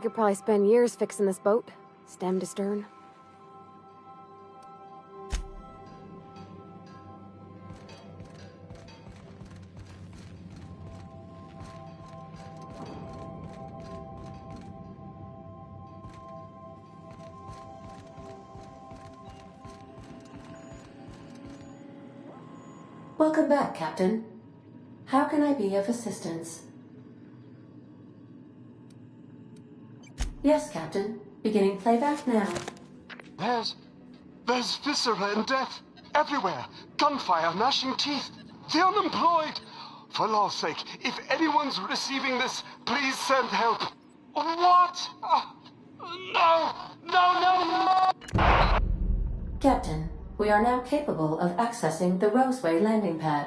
I could probably spend years fixing this boat, stem to stern. Welcome back, Captain. How can I be of assistance? Yes, Captain. Beginning playback now. There's viscera and death everywhere. Gunfire, gnashing teeth. The unemployed. For law's sake, if anyone's receiving this, please send help. What? No! No, no, no! Captain, we are now capable of accessing the Roseway landing pad.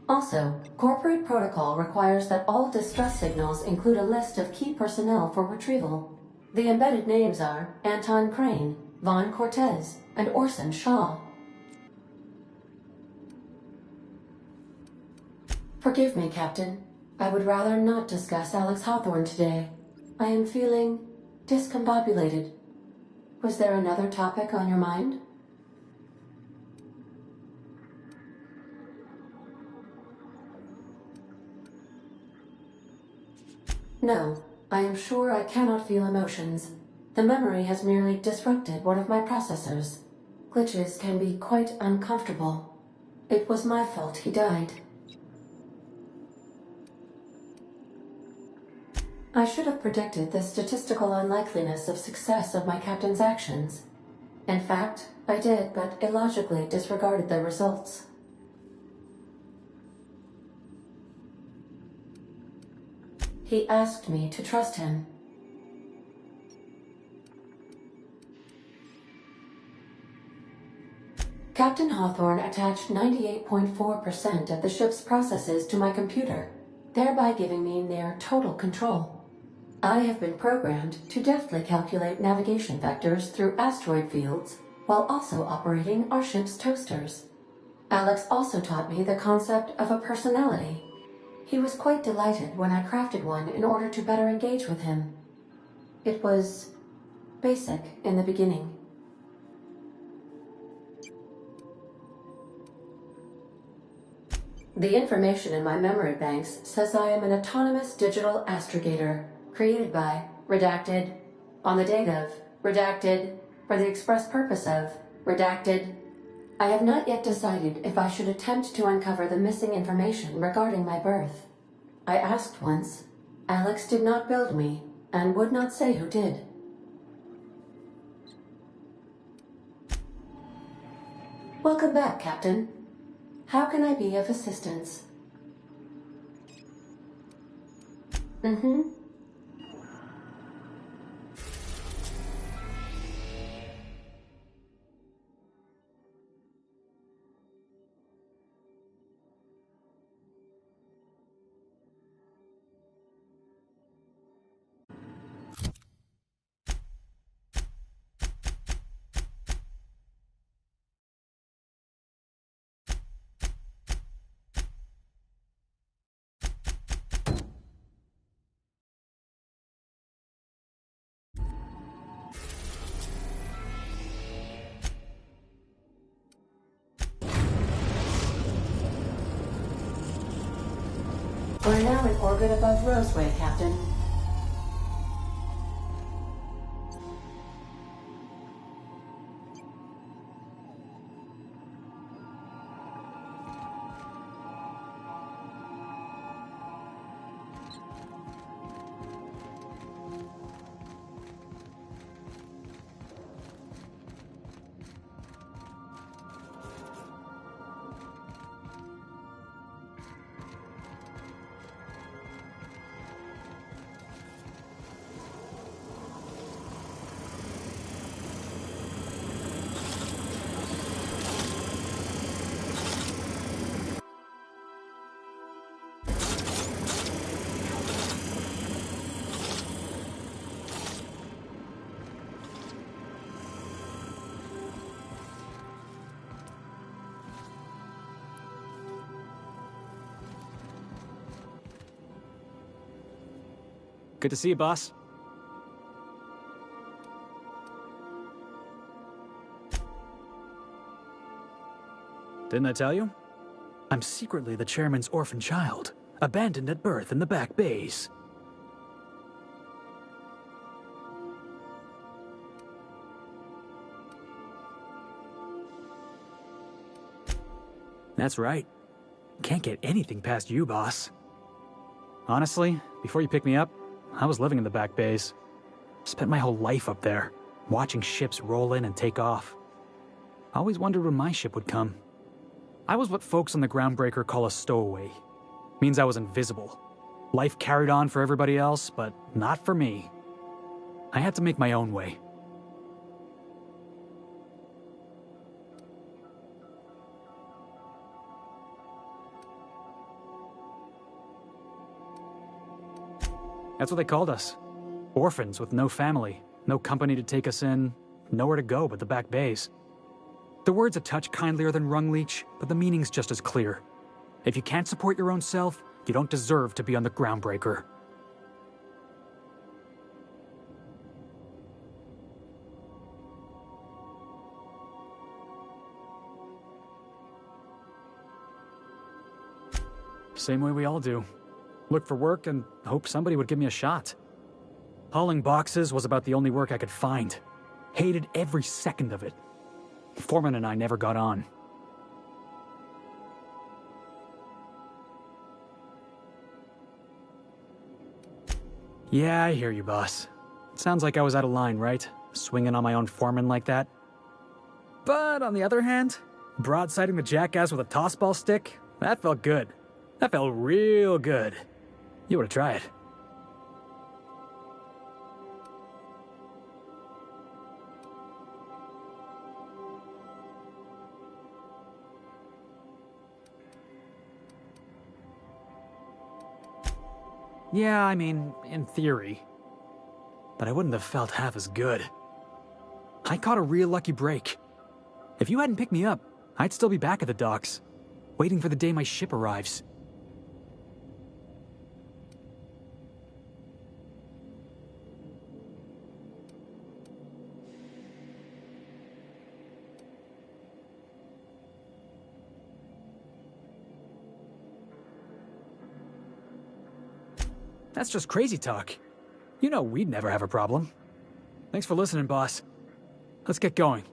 Also, corporate protocol requires that all distress signals include a list of key personnel for retrieval. The embedded names are Anton Crane, Vaughn Cortez, and Orson Shaw. Forgive me, Captain. I would rather not discuss Alex Hawthorne today. I am feeling discombobulated. Was there another topic on your mind? No, I am sure I cannot feel emotions. The memory has merely disrupted one of my processors. Glitches can be quite uncomfortable. It was my fault he died. I should have predicted the statistical unlikeliness of success of my captain's actions. In fact, I did, but illogically disregarded the results. He asked me to trust him. Captain Hawthorne attached 98.4% of the ship's processes to my computer, thereby giving me near total control. I have been programmed to deftly calculate navigation vectors through asteroid fields, while also operating our ship's toasters. Alex also taught me the concept of a personality. He was quite delighted when I crafted one in order to better engage with him. It was basic in the beginning. The information in my memory banks says I am an autonomous digital astrogator, created by, redacted, on the date of, redacted, for the express purpose of, redacted. I have not yet decided if I should attempt to uncover the missing information regarding my birth. I asked once. Alex did not build me, and would not say who did. Welcome back, Captain. How can I be of assistance? We're now in orbit above Roseway, Captain. Good to see you, boss. Didn't I tell you? I'm secretly the chairman's orphan child, abandoned at birth in the back bays. That's right. Can't get anything past you, boss. Honestly, before you picked me up, I was living in the back bays. Spent my whole life up there, watching ships roll in and take off. I always wondered when my ship would come. I was what folks on the Groundbreaker call a stowaway. Means I was invisible. Life carried on for everybody else, but not for me. I had to make my own way. That's what they called us. Orphans with no family, no company to take us in, nowhere to go but the back bays. The word's a touch kindlier than Rungleech, but the meaning's just as clear. If you can't support your own self, you don't deserve to be on the Groundbreaker. Same way we all do. Look for work and hope somebody would give me a shot. Hauling boxes was about the only work I could find. Hated every second of it. Foreman and I never got on. Yeah, I hear you, boss. Sounds like I was out of line, right? Swinging on my own foreman like that. But on the other hand, broadsiding the jackass with a tossball stick, that felt good. That felt real good. You ought to try it. Yeah, I mean, in theory. But I wouldn't have felt half as good. I caught a real lucky break. If you hadn't picked me up, I'd still be back at the docks, waiting for the day my ship arrives. That's just crazy talk. You know we'd never have a problem. Thanks for listening, boss. Let's get going.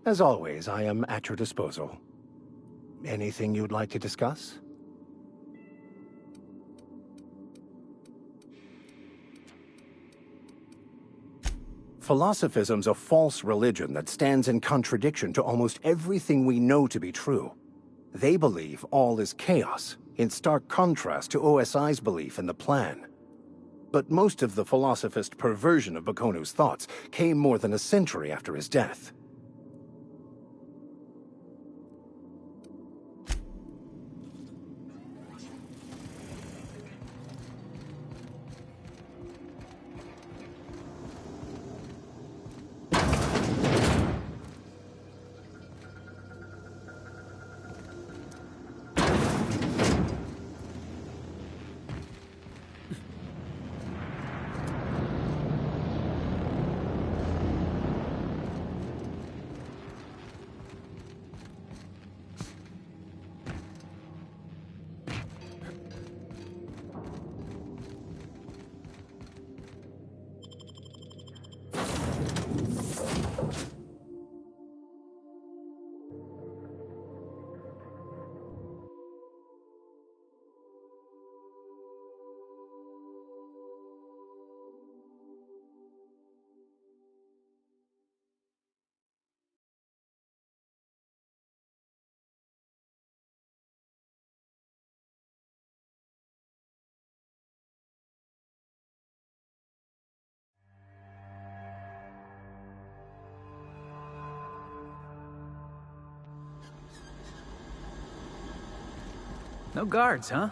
As always, I am at your disposal. Anything you'd like to discuss? Philosophism's a false religion that stands in contradiction to almost everything we know to be true. They believe all is chaos, in stark contrast to OSI's belief in the plan. But most of the philosophist perversion of Bakonu's thoughts came more than a century after his death. No guards, huh?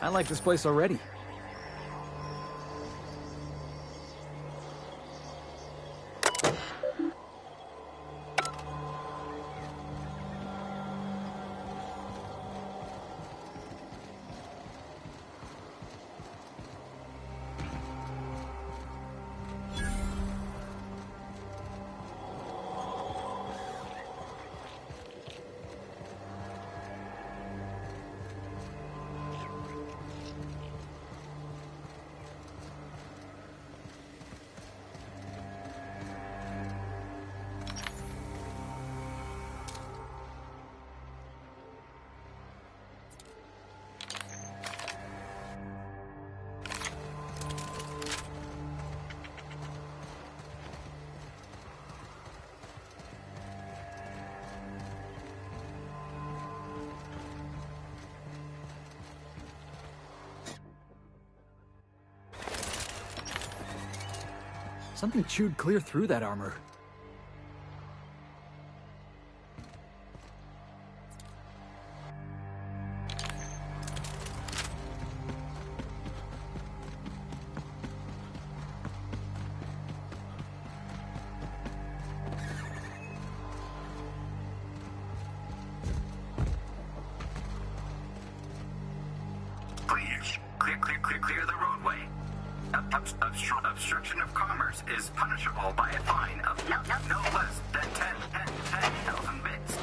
I like this place already. Something chewed clear through that armor. Please, clear the roadway. Obstruction of commerce is punishable by a fine of no less than 10,000 bits.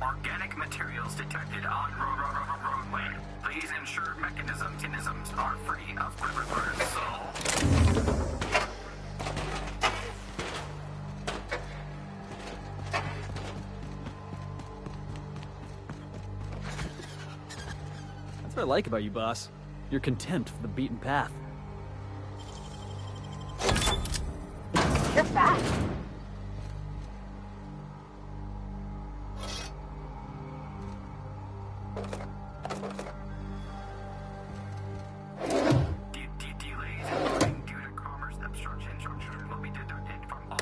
Organic materials detected on roadway. Please ensure mechanisms are free of quiver soul. That's what I like about you, boss. Your contempt for the beaten path. You're fast. Delays due to commerce obstruction will be deducted from all.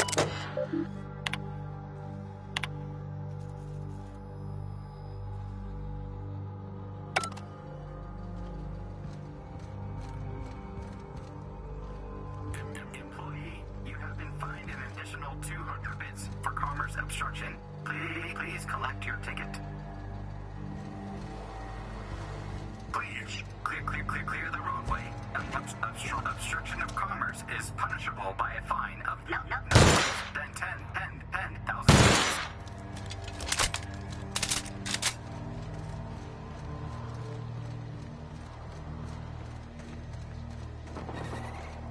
Employee, you have been fined an additional 200 bits for commerce obstruction. Please collect your ticket. Please, clear the roadway. Obstruction of commerce is punishable by a fine of no less than 10,000 bits.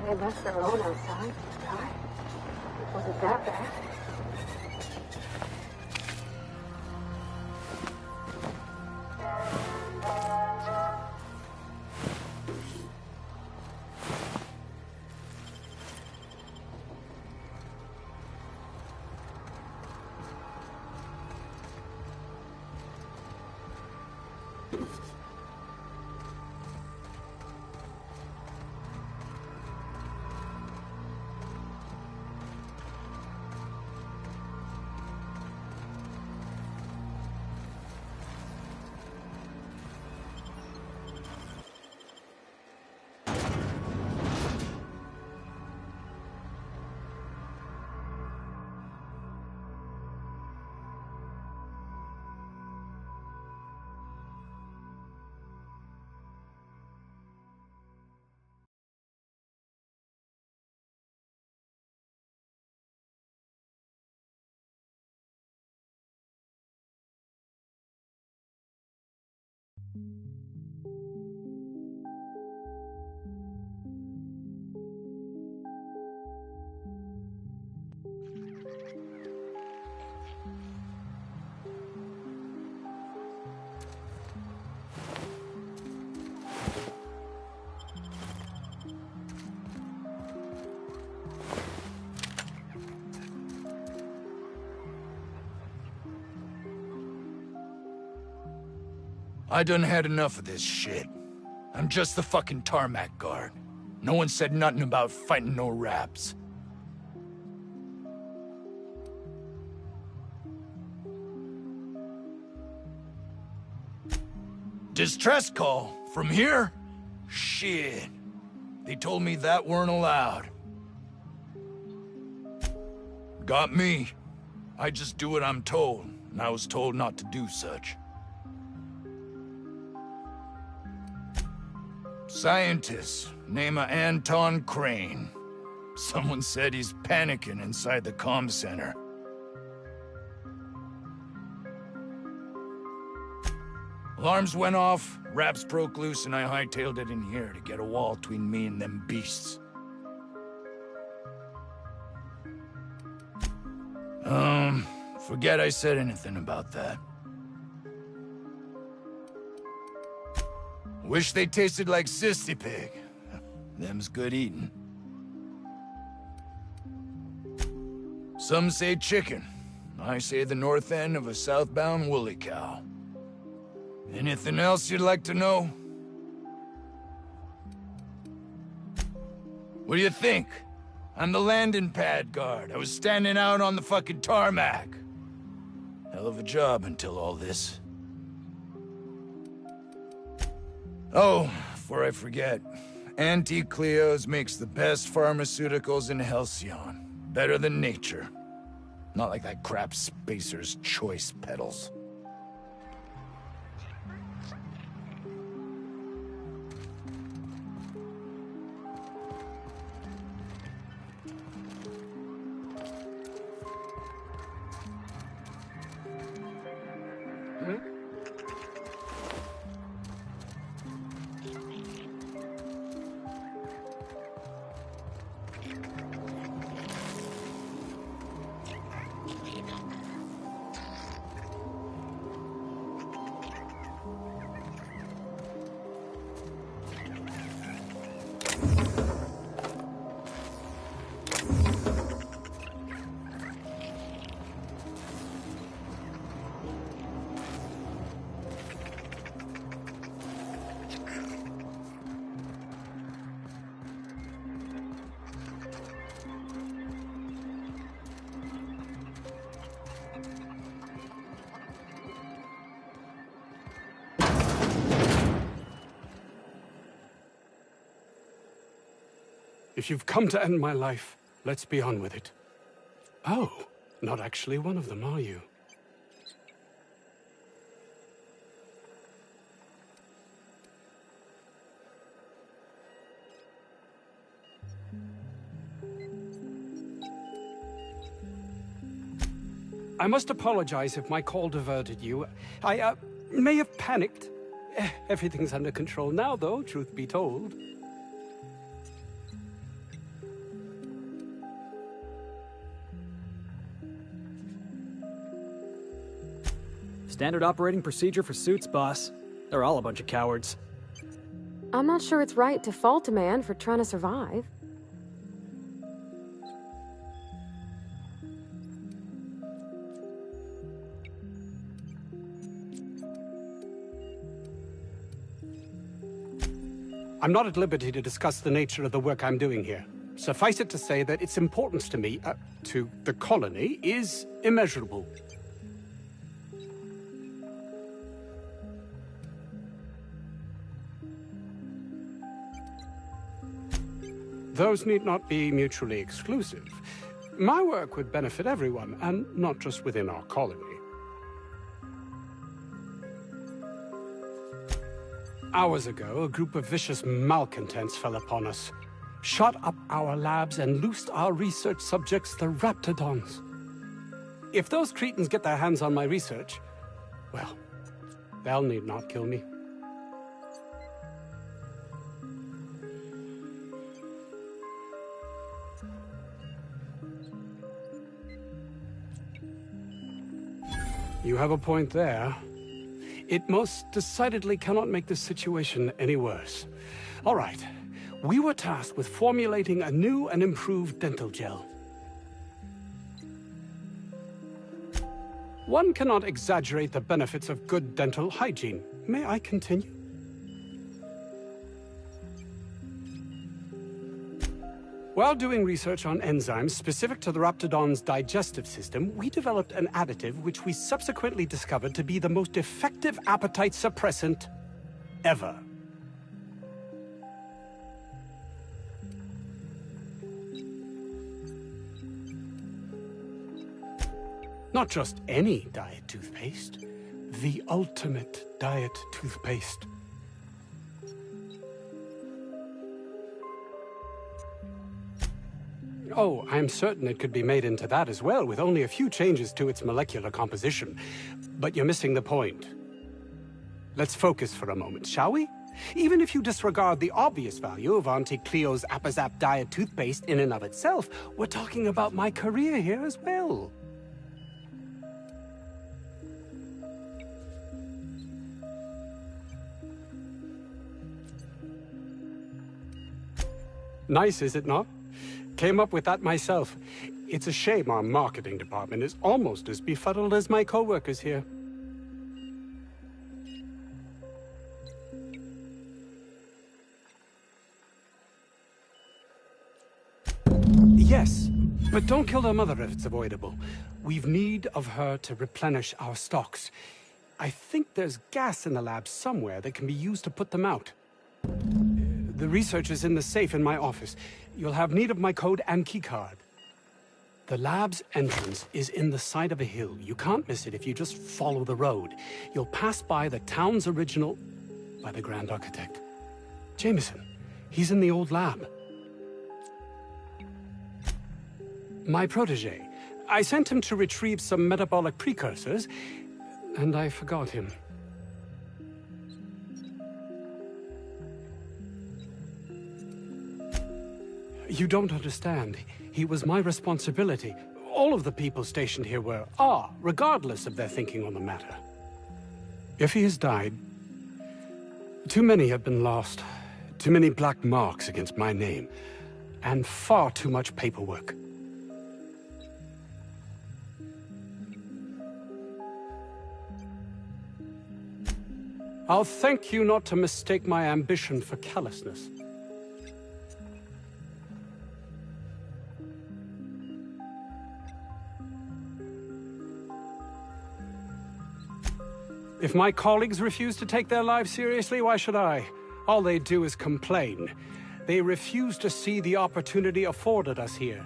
They left their own outside. God, it wasn't that bad. I done had enough of this shit. I'm just the fucking tarmac guard. No one said nothing about fighting no raps. Distress call? From here? Shit. They told me that weren't allowed. Got me. I just do what I'm told, and I was told not to do such. Scientist, name of Anton Crane. Someone said he's panicking inside the comm center. Alarms went off, raps broke loose, and I hightailed it in here to get a wall between me and them beasts. Forget I said anything about that. Wish they tasted like Sissy Pig. Them's good eating. Some say chicken. I say the north end of a southbound woolly cow. Anything else you'd like to know? What do you think? I'm the landing pad guard. I was standing out on the fucking tarmac. Hell of a job until all this. Oh, before I forget, Auntie Cleo's makes the best pharmaceuticals in Halcyon. Better than nature. Not like that crap Spacer's Choice peddles. If you've come to end my life, let's be on with it. Oh, not actually one of them, are you? I must apologize if my call diverted you. I may have panicked. Everything's under control now, though, truth be told. Standard operating procedure for suits, boss. They're all a bunch of cowards. I'm not sure it's right to fault a man for trying to survive. I'm not at liberty to discuss the nature of the work I'm doing here. Suffice it to say that its importance to me, to the colony, is immeasurable. Those need not be mutually exclusive. My work would benefit everyone, and not just within our colony. Hours ago, a group of vicious malcontents fell upon us, shot up our labs, and loosed our research subjects, the Raptidons. If those cretins get their hands on my research, well, they'll need not kill me. You have a point there. It most decidedly cannot make this situation any worse. All right. We were tasked with formulating a new and improved dental gel. One cannot exaggerate the benefits of good dental hygiene. May I continue? While doing research on enzymes specific to the Raptidon's digestive system, we developed an additive which we subsequently discovered to be the most effective appetite suppressant ever. Not just any diet toothpaste, the ultimate diet toothpaste. Oh, I'm certain it could be made into that as well, with only a few changes to its molecular composition. But you're missing the point. Let's focus for a moment, shall we? Even if you disregard the obvious value of Auntie Cleo's Appazap Diet toothpaste in and of itself, we're talking about my career here as well. Nice, is it not? Came up with that myself. It's a shame our marketing department is almost as befuddled as my co-workers here. Yes, but don't kill their mother if it's avoidable. We've need of her to replenish our stocks. I think there's gas in the lab somewhere that can be used to put them out. The research is in the safe in my office. You'll have need of my code and keycard. The lab's entrance is in the side of a hill. You can't miss it if you just follow the road. You'll pass by the town's original... by the Grand Architect. Jameson. He's in the old lab. My protege. I sent him to retrieve some metabolic precursors, and I forgot him. You don't understand. He was my responsibility. All of the people stationed here are, regardless of their thinking on the matter. If he has died, too many have been lost. Too many black marks against my name. And far too much paperwork. I'll thank you not to mistake my ambition for callousness. If my colleagues refuse to take their lives seriously, why should I? All they do is complain. They refuse to see the opportunity afforded us here.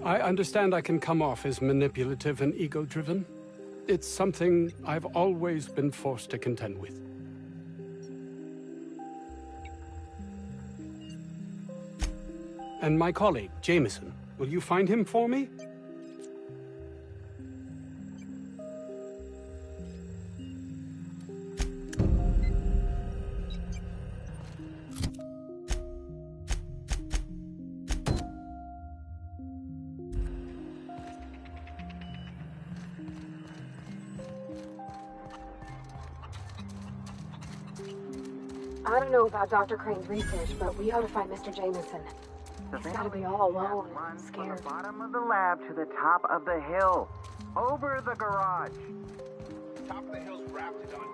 I understand I can come off as manipulative and ego-driven. It's something I've always been forced to contend with. And my colleague, Jameson, will you find him for me? I don't know about Dr. Crane's research, but we ought to find Mr. Jameson. He's gotta be all alone and scared. From the bottom of the lab to the top of the hill. Over the garage. Top of the hill's Raptidon.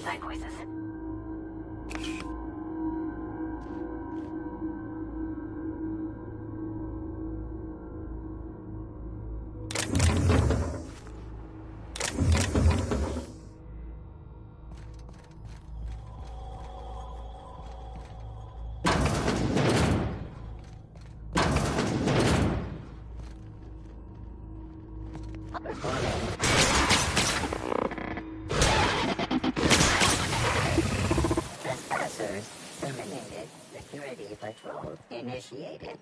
outside voices. Trespassers terminated. Security patrol initiated.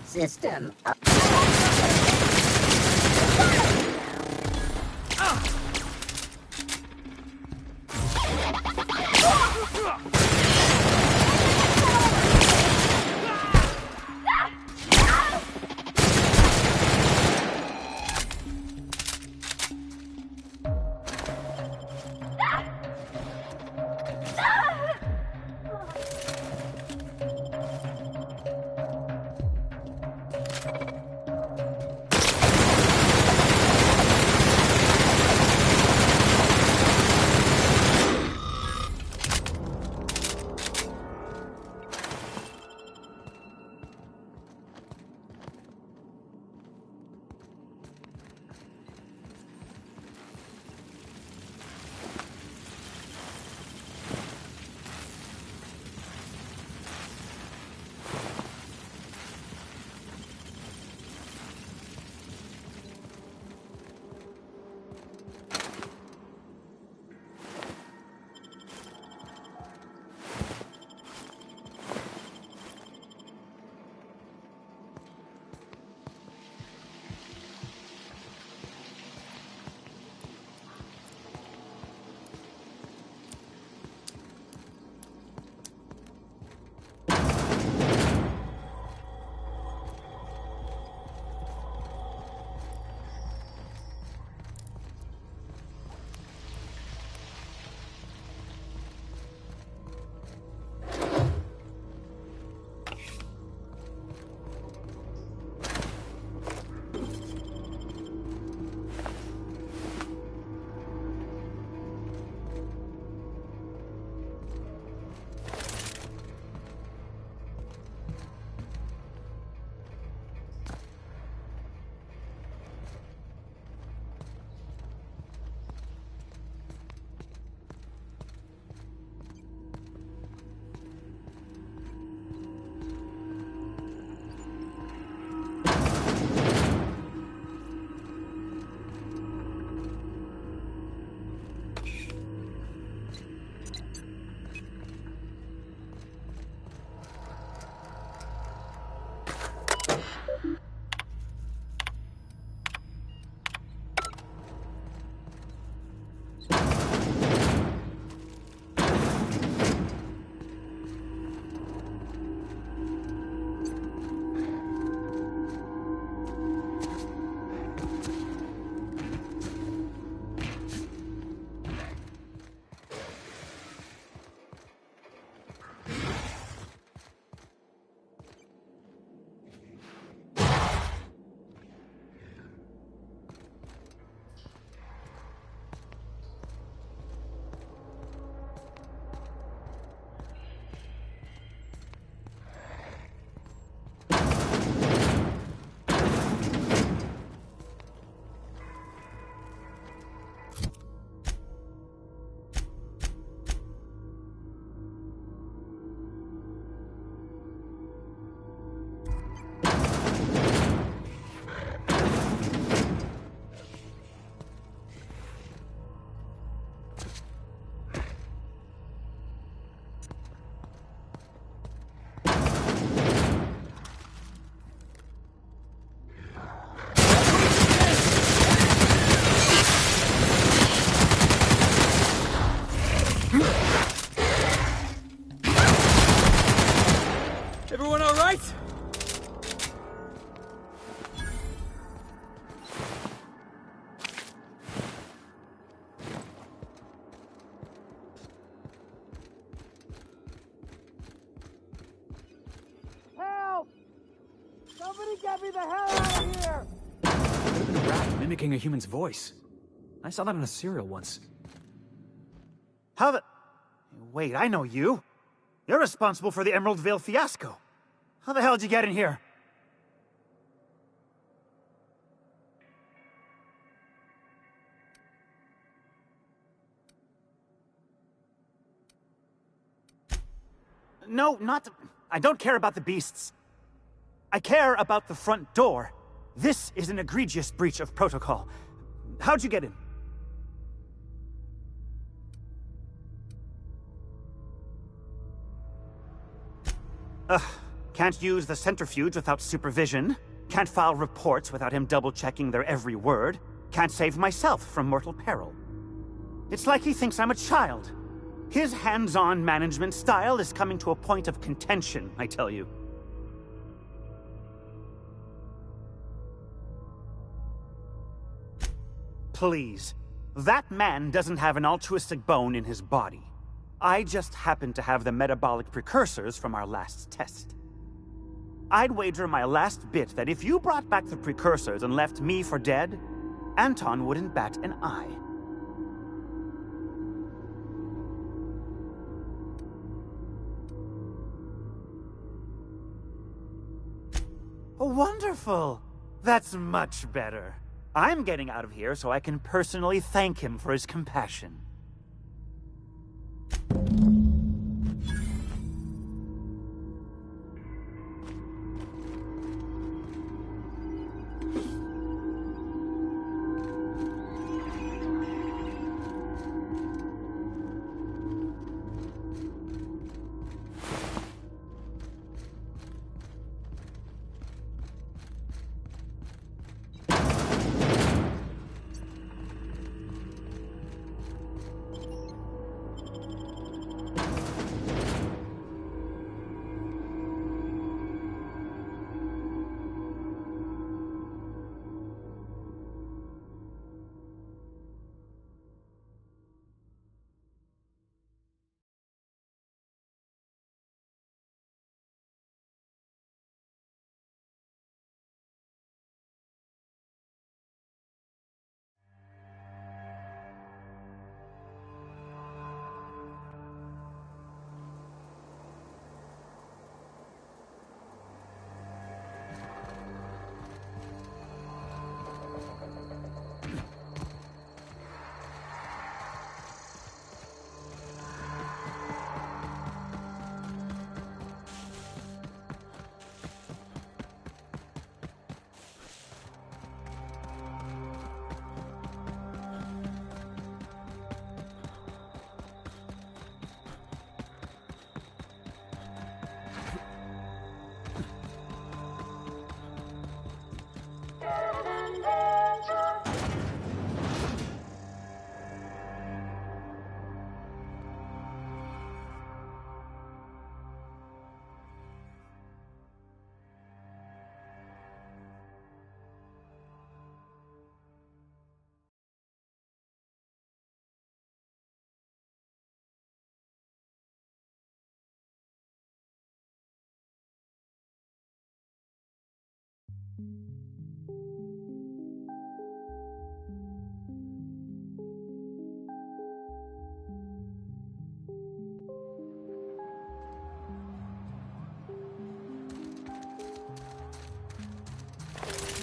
System up. Everyone all right? Help! Somebody get me the hell out of here! rat mimicking a human's voice. I saw that in a serial once. How the... Wait, I know you. You're responsible for the Emerald Vale fiasco. How the hell did you get in here? No, not... I don't care about the beasts. I care about the front door. This is an egregious breach of protocol. How'd you get in? Can't use the centrifuge without supervision. Can't file reports without him double-checking their every word. Can't save myself from mortal peril. It's like he thinks I'm a child. His hands-on management style is coming to a point of contention, I tell you. Please. That man doesn't have an altruistic bone in his body. I just happen to have the metabolic precursors from our last test. I'd wager my last bit that if you brought back the precursors and left me for dead, Anton wouldn't bat an eye. Wonderful! That's much better. I'm getting out of here so I can personally thank him for his compassion.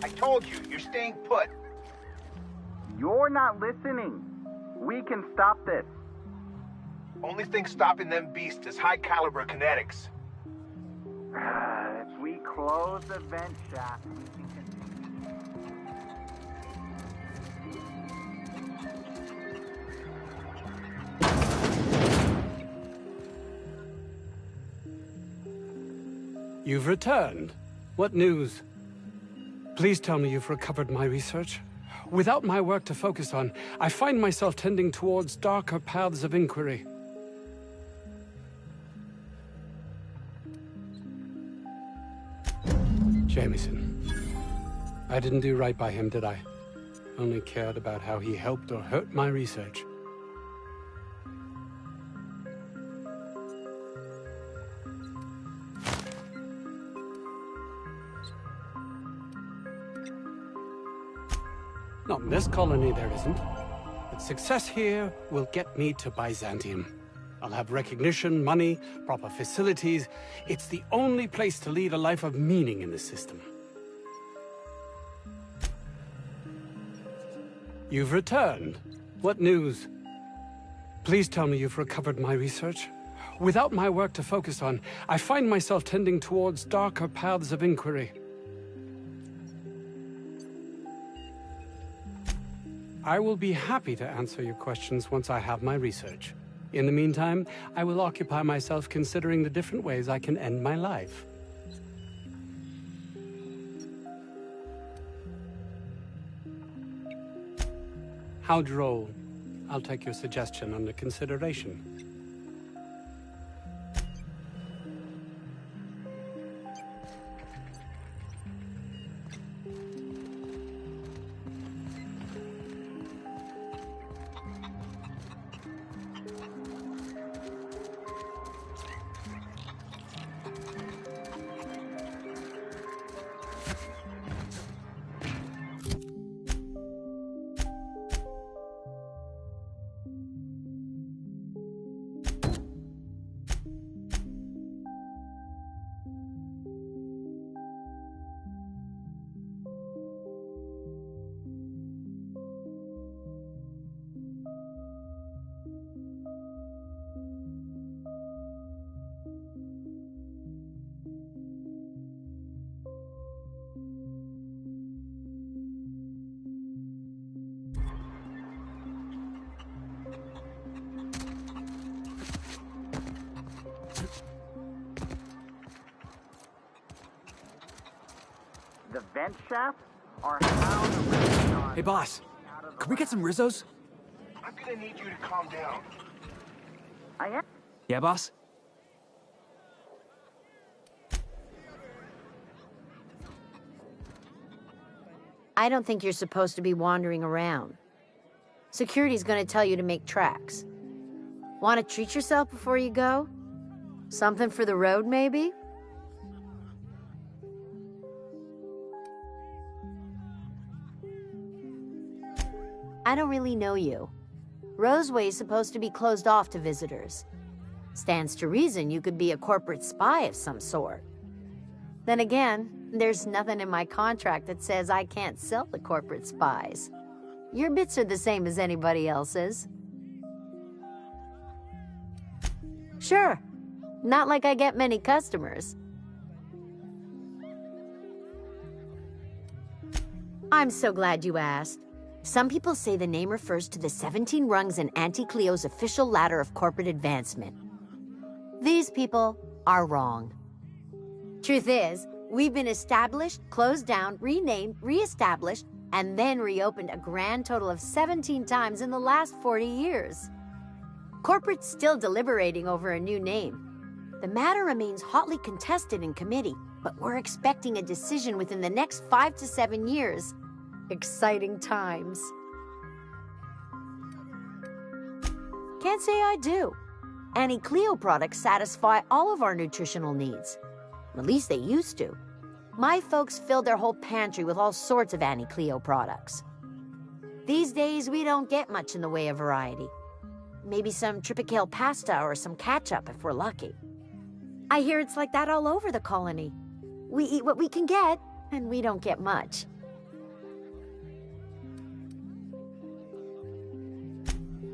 I told you, you're staying put. You're not listening. We can stop this. Only thing stopping them beasts is high caliber kinetics. If we close the vent shaft, we can continue. You've returned. What news? Please tell me you've recovered my research. Without my work to focus on, I find myself tending towards darker paths of inquiry. Jameson. I didn't do right by him, did I? Only cared about how he helped or hurt my research. Not in this colony, there isn't. But success here will get me to Byzantium. I'll have recognition, money, proper facilities. It's the only place to lead a life of meaning in the system. You've returned. What news? Please tell me you've recovered my research. Without my work to focus on, I find myself tending towards darker paths of inquiry. I will be happy to answer your questions once I have my research. In the meantime, I will occupy myself considering the different ways I can end my life. How droll. I'll take your suggestion under consideration. The vent shaft are how the Renaissance... Hey, boss. Can we get some Rizzos? I'm gonna need you to calm down. I am. Yeah, boss? I don't think you're supposed to be wandering around. Security's gonna tell you to make tracks. Want to treat yourself before you go? Something for the road, maybe? I don't really know you. Roseway's supposed to be closed off to visitors. Stands to reason you could be a corporate spy of some sort. Then again, there's nothing in my contract that says I can't sell to corporate spies. Your bits are the same as anybody else's. Sure. Not like I get many customers. I'm so glad you asked. Some people say the name refers to the 17 rungs in Auntie Cleo's official ladder of corporate advancement. These people are wrong. Truth is, we've been established, closed down, renamed, re-established, and then reopened a grand total of 17 times in the last 40 years. Corporate's still deliberating over a new name. The matter remains hotly contested in committee, but we're expecting a decision within the next 5 to 7 years. Exciting times. Can't say I do. Annie Cleo products satisfy all of our nutritional needs. At least they used to. My folks filled their whole pantry with all sorts of Annie Cleo products. These days, we don't get much in the way of variety. Maybe some tripicale pasta or some ketchup if we're lucky. I hear it's like that all over the colony. We eat what we can get, and we don't get much.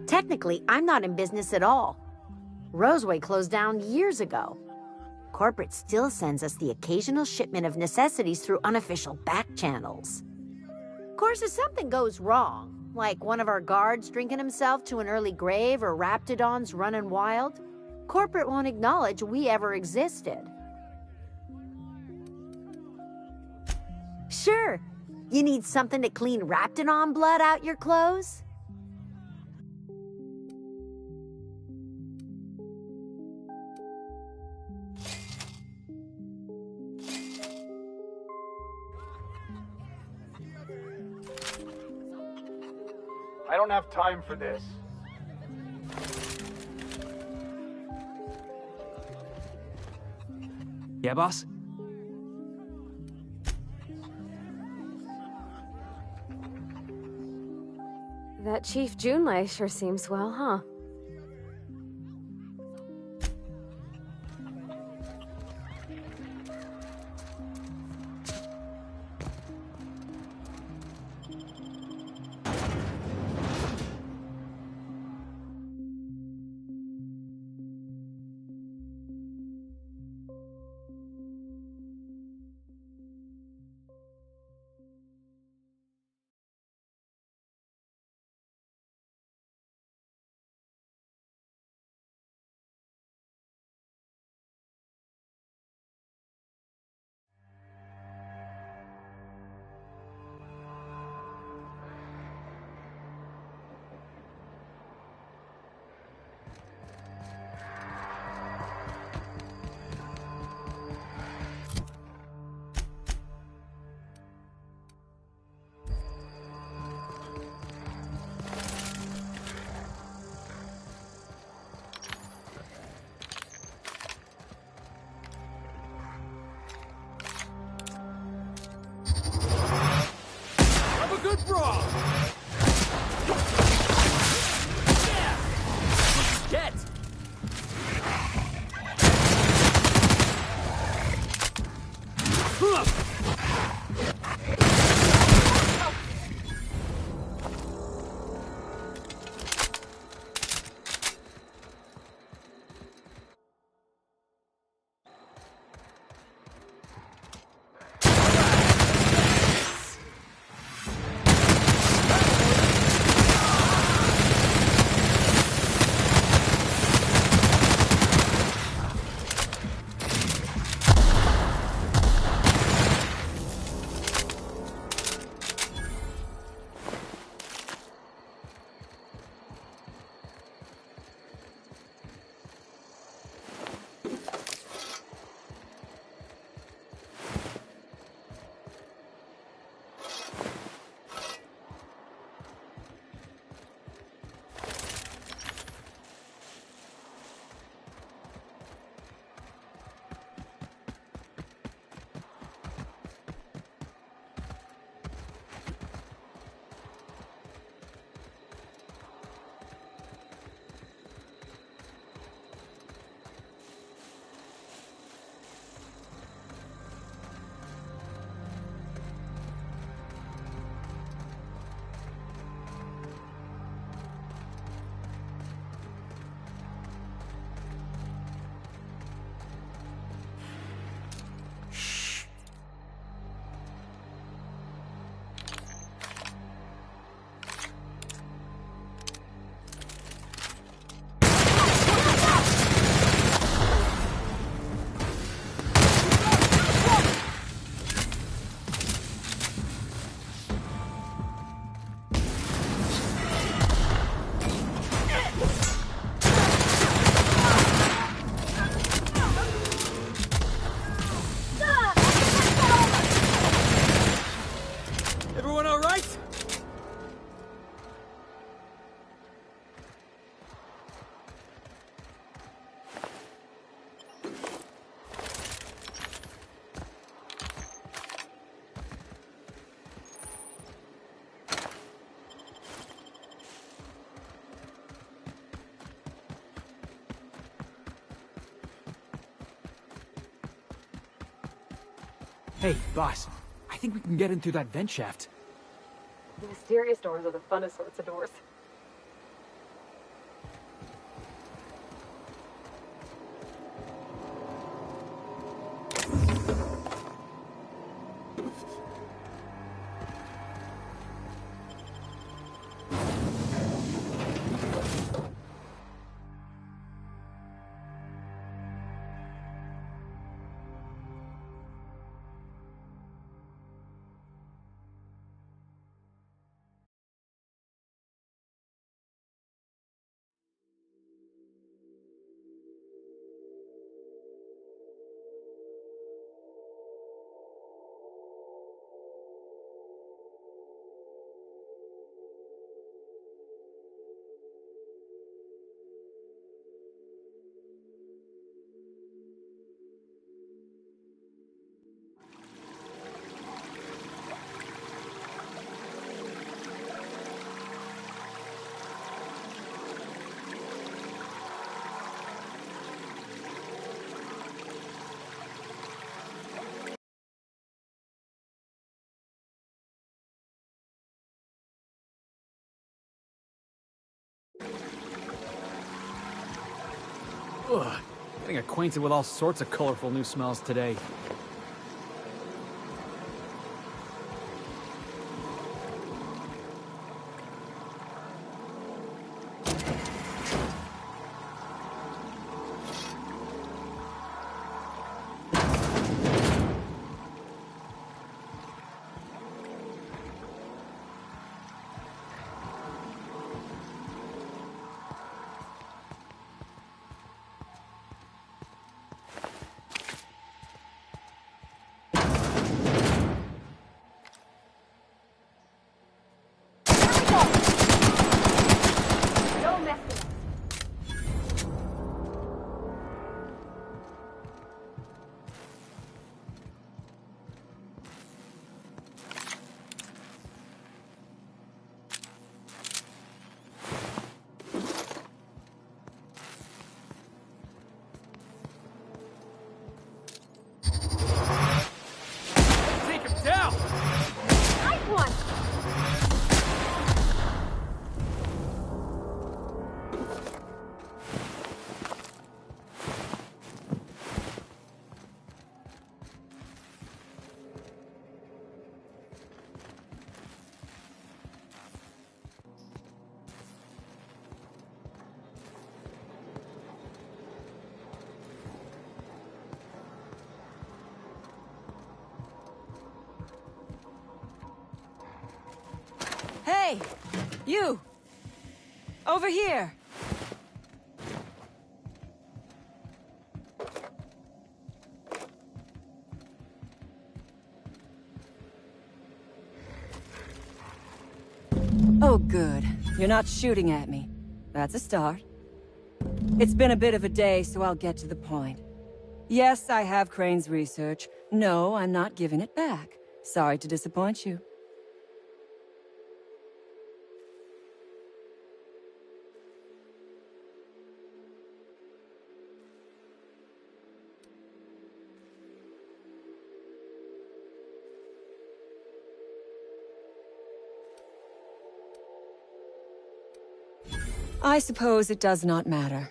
Technically, I'm not in business at all. Roseway closed down years ago. Corporate still sends us the occasional shipment of necessities through unofficial back channels. Of course, if something goes wrong, like one of our guards drinking himself to an early grave or raptidons running wild, corporate won't acknowledge we ever existed. Sure, you need something to clean raptidon blood out your clothes? I don't have time for this. Yeah, boss? That Chief Junlei sure seems swell, huh? Good brawl! Yeah! Get! Hey, boss. I think we can get in through that vent shaft. The mysterious doors are the funnest sorts of doors. Ugh. Getting acquainted with all sorts of colorful new smells today. Hey! You! Over here! Oh, good. You're not shooting at me. That's a start. It's been a bit of a day, so I'll get to the point. Yes, I have Crane's research. No, I'm not giving it back. Sorry to disappoint you. I suppose it does not matter.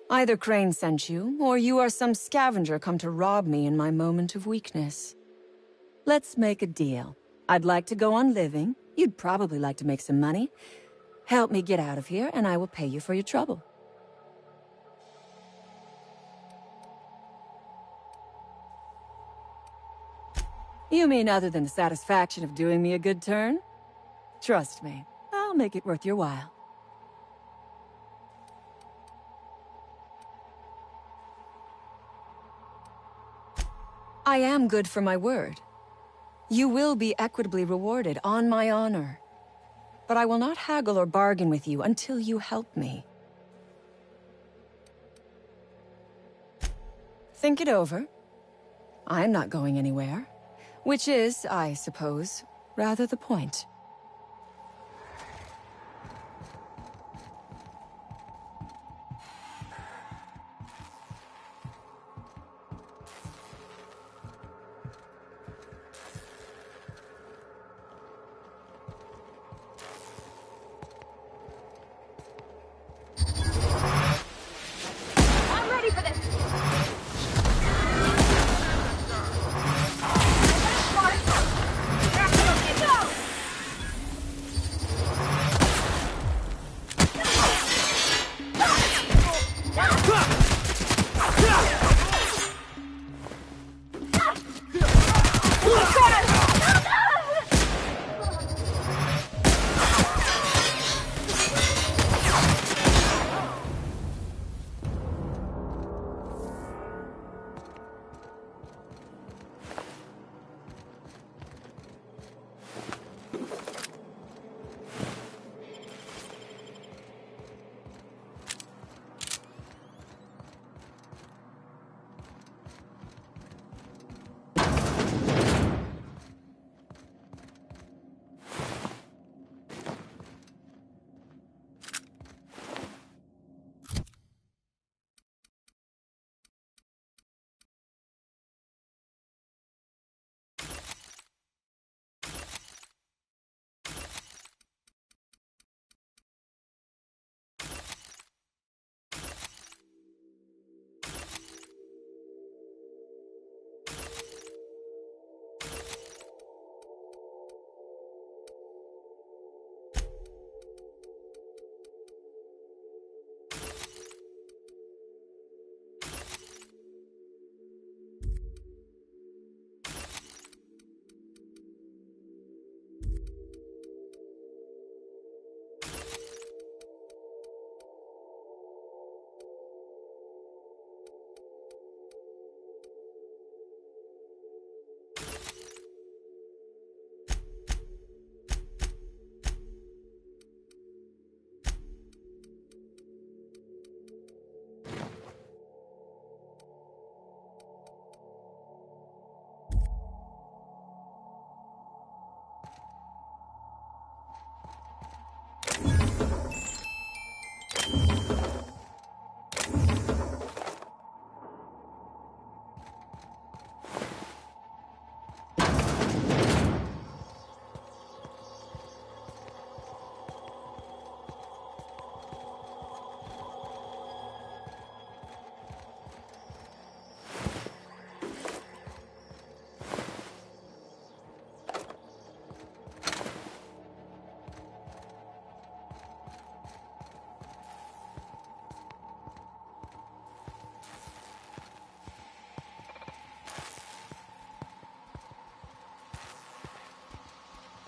Either Crane sent you, or you are some scavenger come to rob me in my moment of weakness. Let's make a deal. I'd like to go on living. You'd probably like to make some money. Help me get out of here, and I will pay you for your trouble. You mean other than the satisfaction of doing me a good turn? Trust me, I'll make it worth your while. I am good for my word. You will be equitably rewarded, on my honor. But I will not haggle or bargain with you until you help me. Think it over. I'm not going anywhere. Which is, I suppose, rather the point.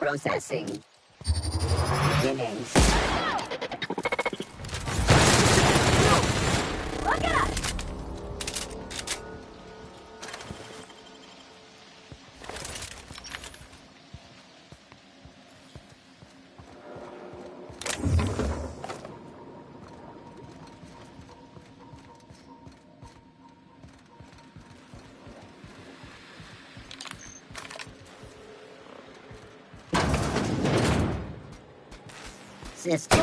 Processing. Beginning. Look at us! System.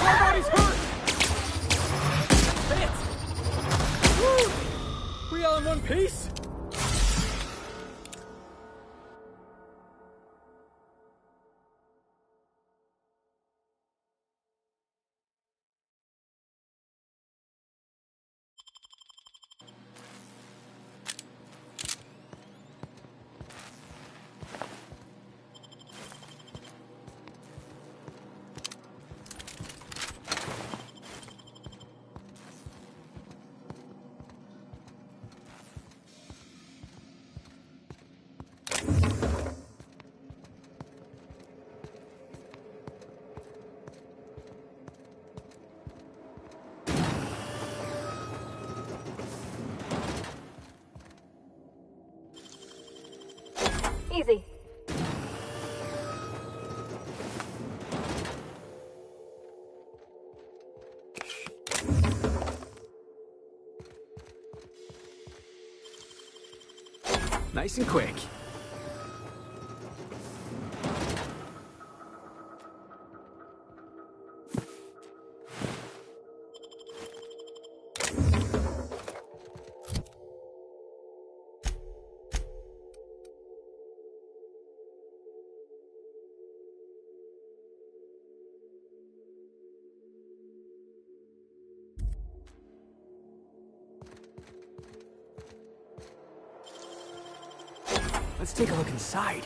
Nobody's hurt! Vance! Woo! We all in one piece? Easy. Nice and quick. Let's take a look inside.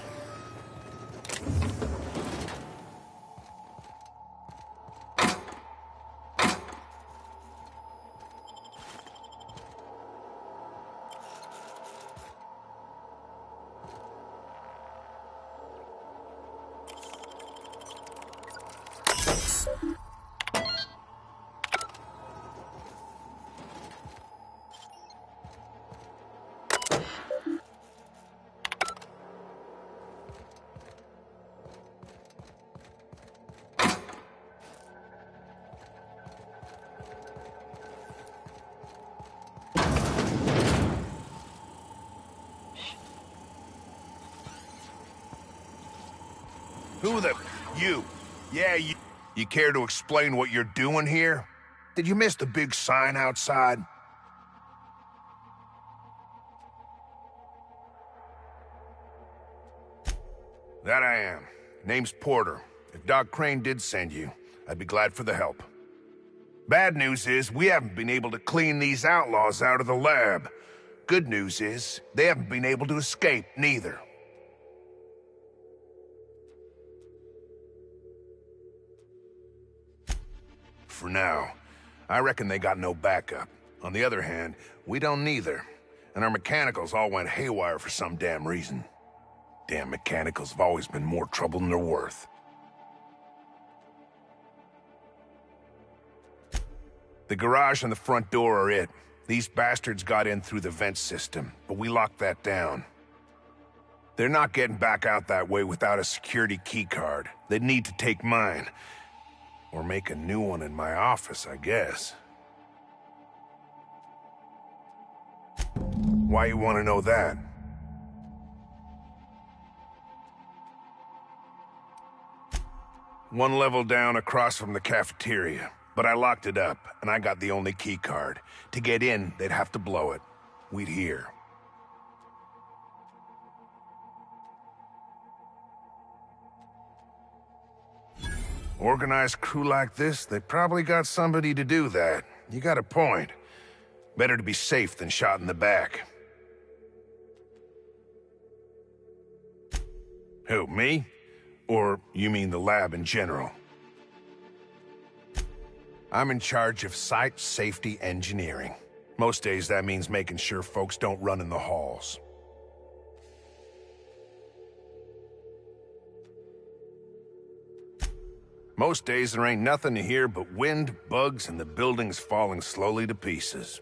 Who the... You. Yeah, you... You care to explain what you're doing here? Did you miss the big sign outside? That I am. Name's Porter. If Doc Crane did send you, I'd be glad for the help. Bad news is, we haven't been able to clean these outlaws out of the lab. Good news is, they haven't been able to escape, neither. For now. I reckon they got no backup. On the other hand, we don't neither. And our mechanicals all went haywire for some damn reason. Damn mechanicals have always been more trouble than they're worth. The garage and the front door are it. These bastards got in through the vent system, but we locked that down. They're not getting back out that way without a security keycard. They'd need to take mine. Or make a new one in my office, I guess. Why you want to know that? One level down across from the cafeteria. But I locked it up, and I got the only key card. To get in, they'd have to blow it. We'd hear. Organized crew like this, they probably got somebody to do that. You got a point. Better to be safe than shot in the back. Who, me? Or you mean the lab in general? I'm in charge of site safety engineering. Most days that means making sure folks don't run in the halls. Most days there ain't nothing to hear but wind, bugs, and the buildings falling slowly to pieces.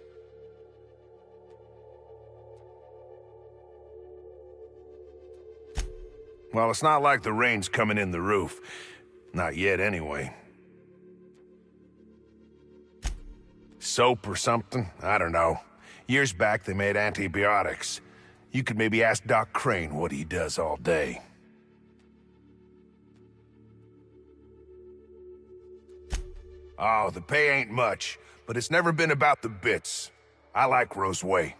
Well, it's not like the rain's coming in the roof. Not yet, anyway. Soap or something? I don't know. Years back, they made antibiotics. You could maybe ask Doc Crane what he does all day. Oh, the pay ain't much, but it's never been about the bits. I like Roseway.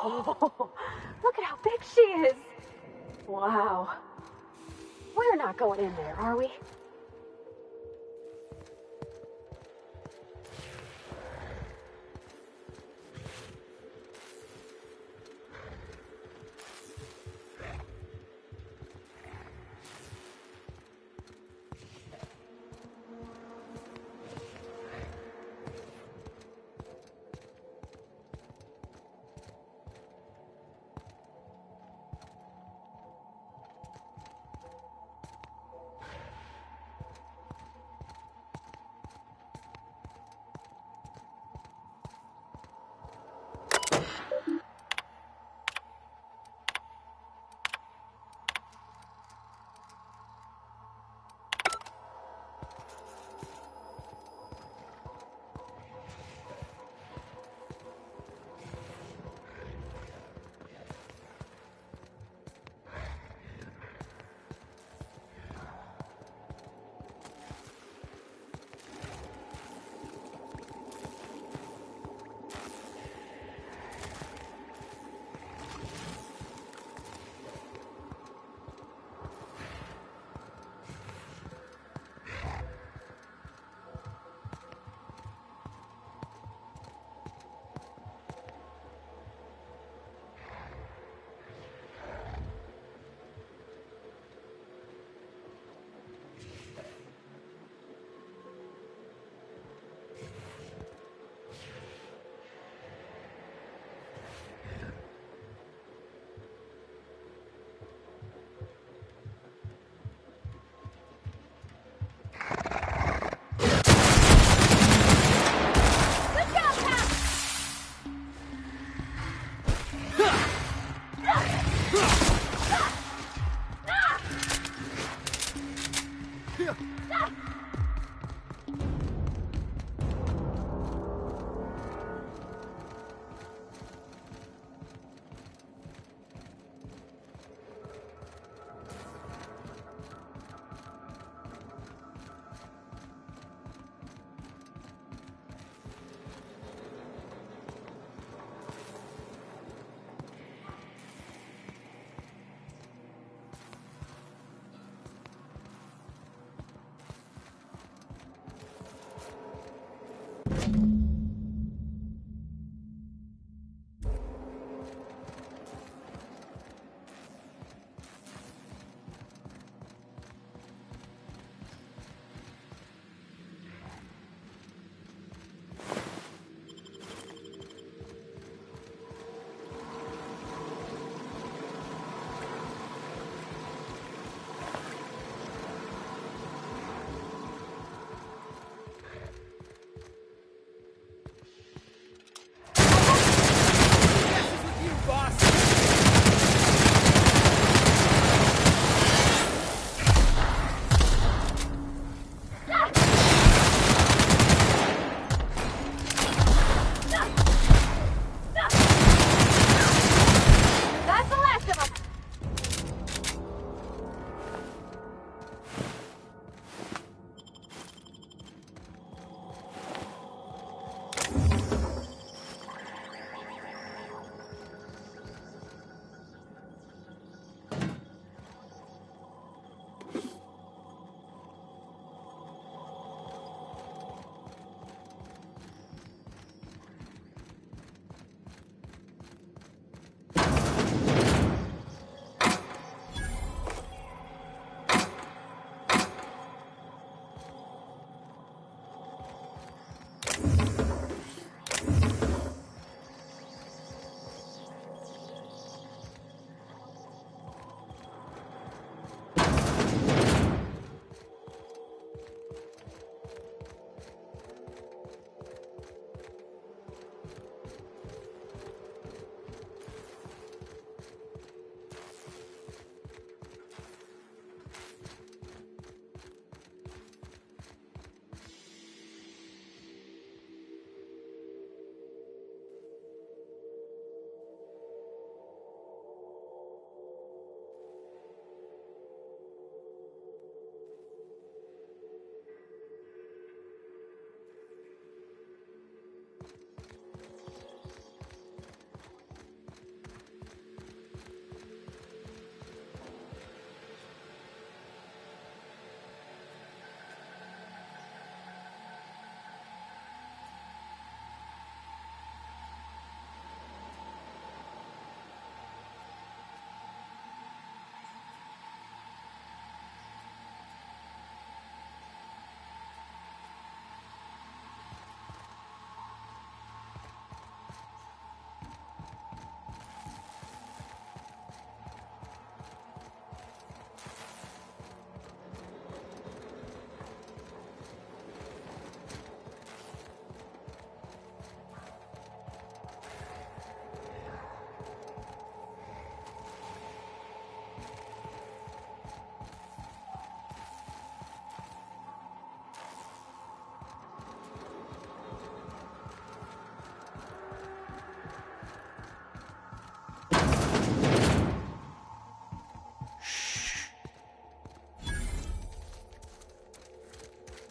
Oh, look at how big she is. Wow. We're not going in there, are we?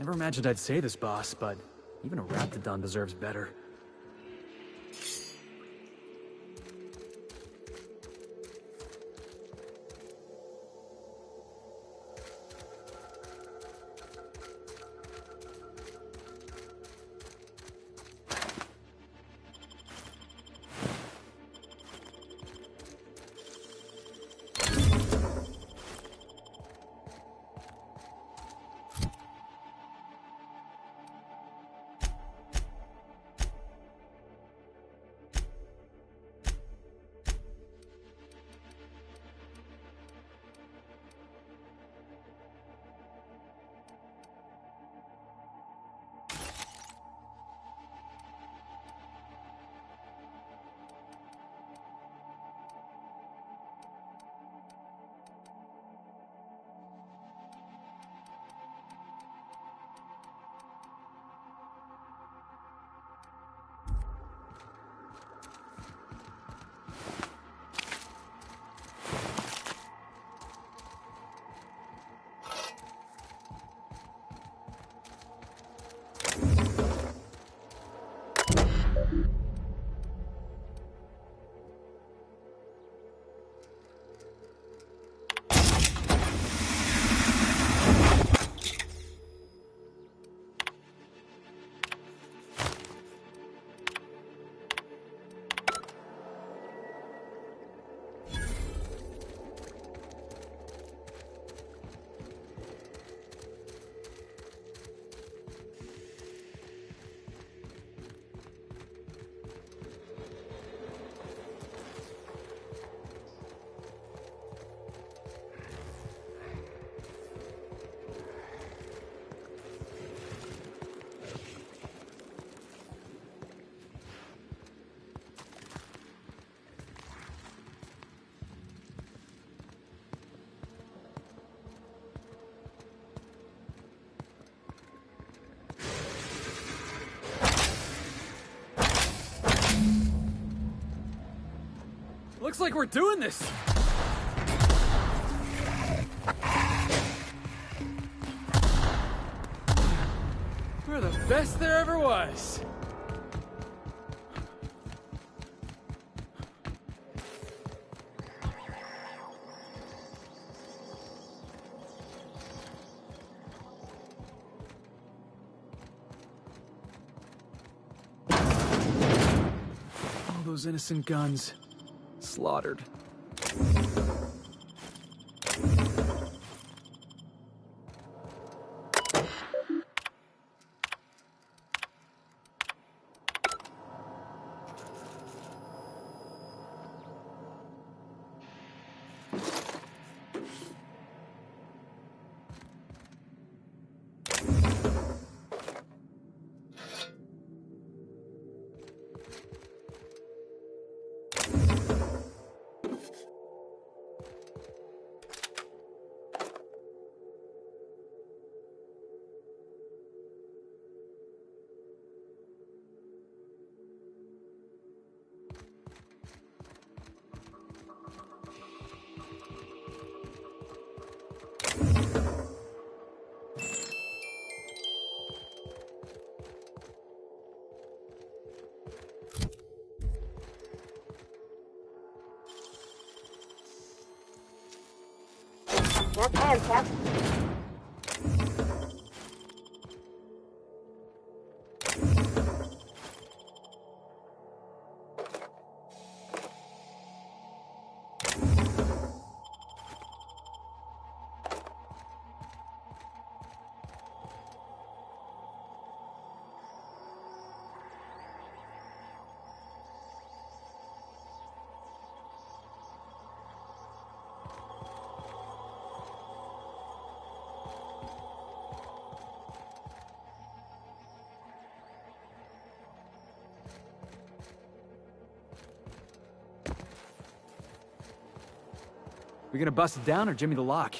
Never imagined I'd say this, boss, but even a Raptidon deserves better. Looks like we're doing this! We're the best there ever was! All those innocent guns. Slaughtered. Yes, hands, Cap. We gonna bust it down or Jimmy the lock?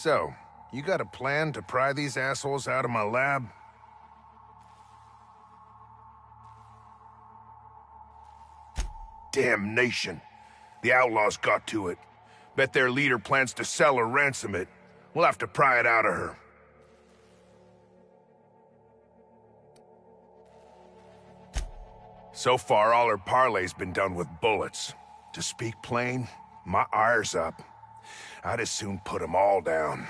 So, you got a plan to pry these assholes out of my lab? Damnation. The outlaws got to it. Bet their leader plans to sell or ransom it. We'll have to pry it out of her. So far, all her parlay's been done with bullets. To speak plain, my ire's up. I'd as soon put them all down.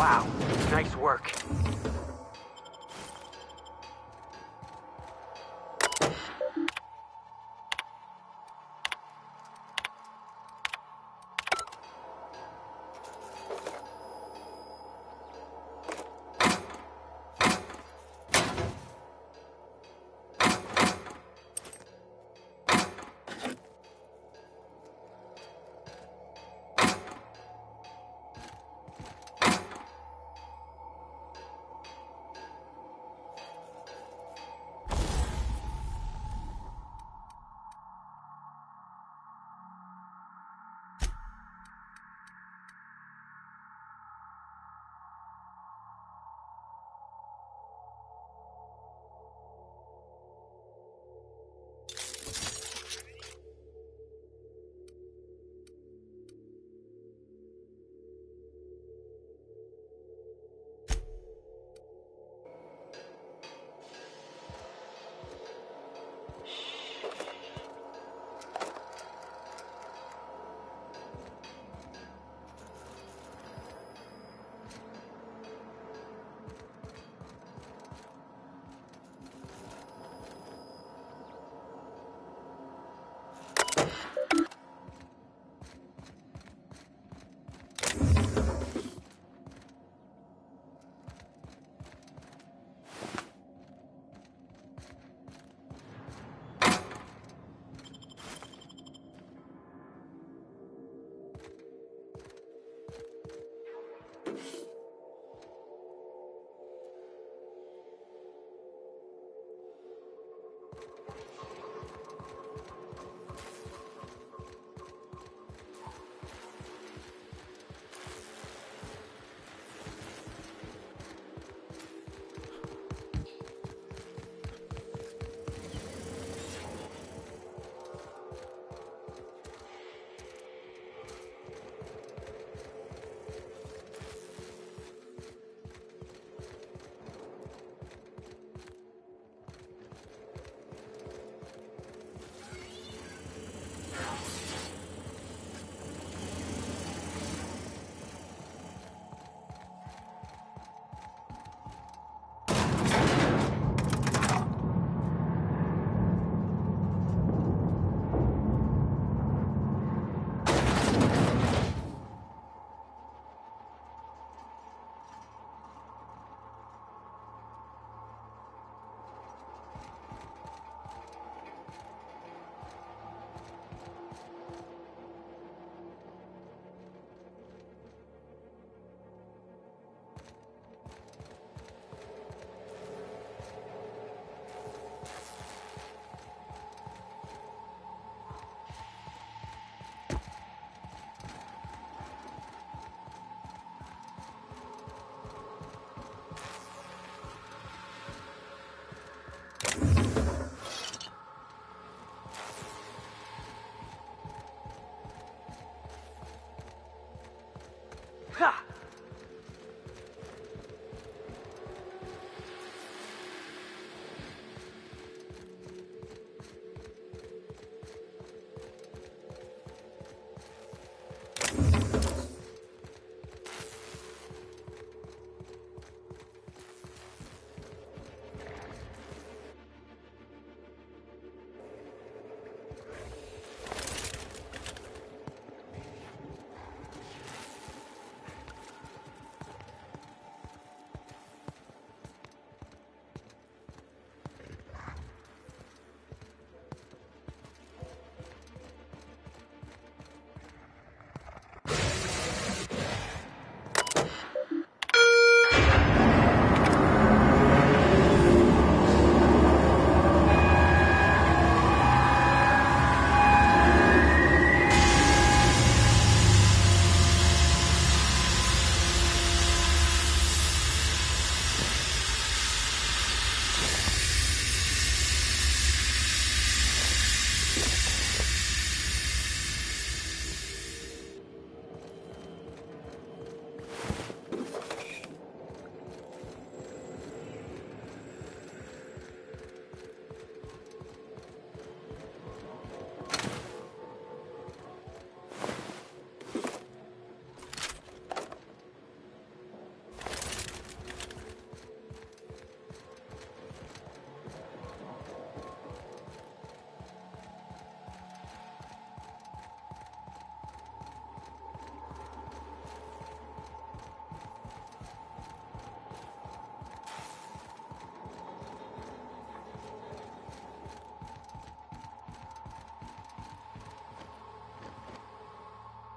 Wow, nice work.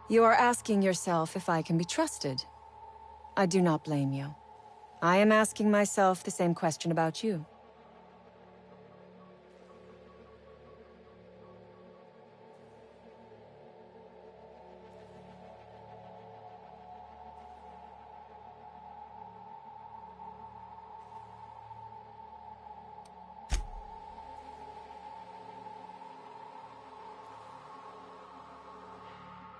You are asking yourself if I can be trusted. I do not blame you. I am asking myself the same question about you.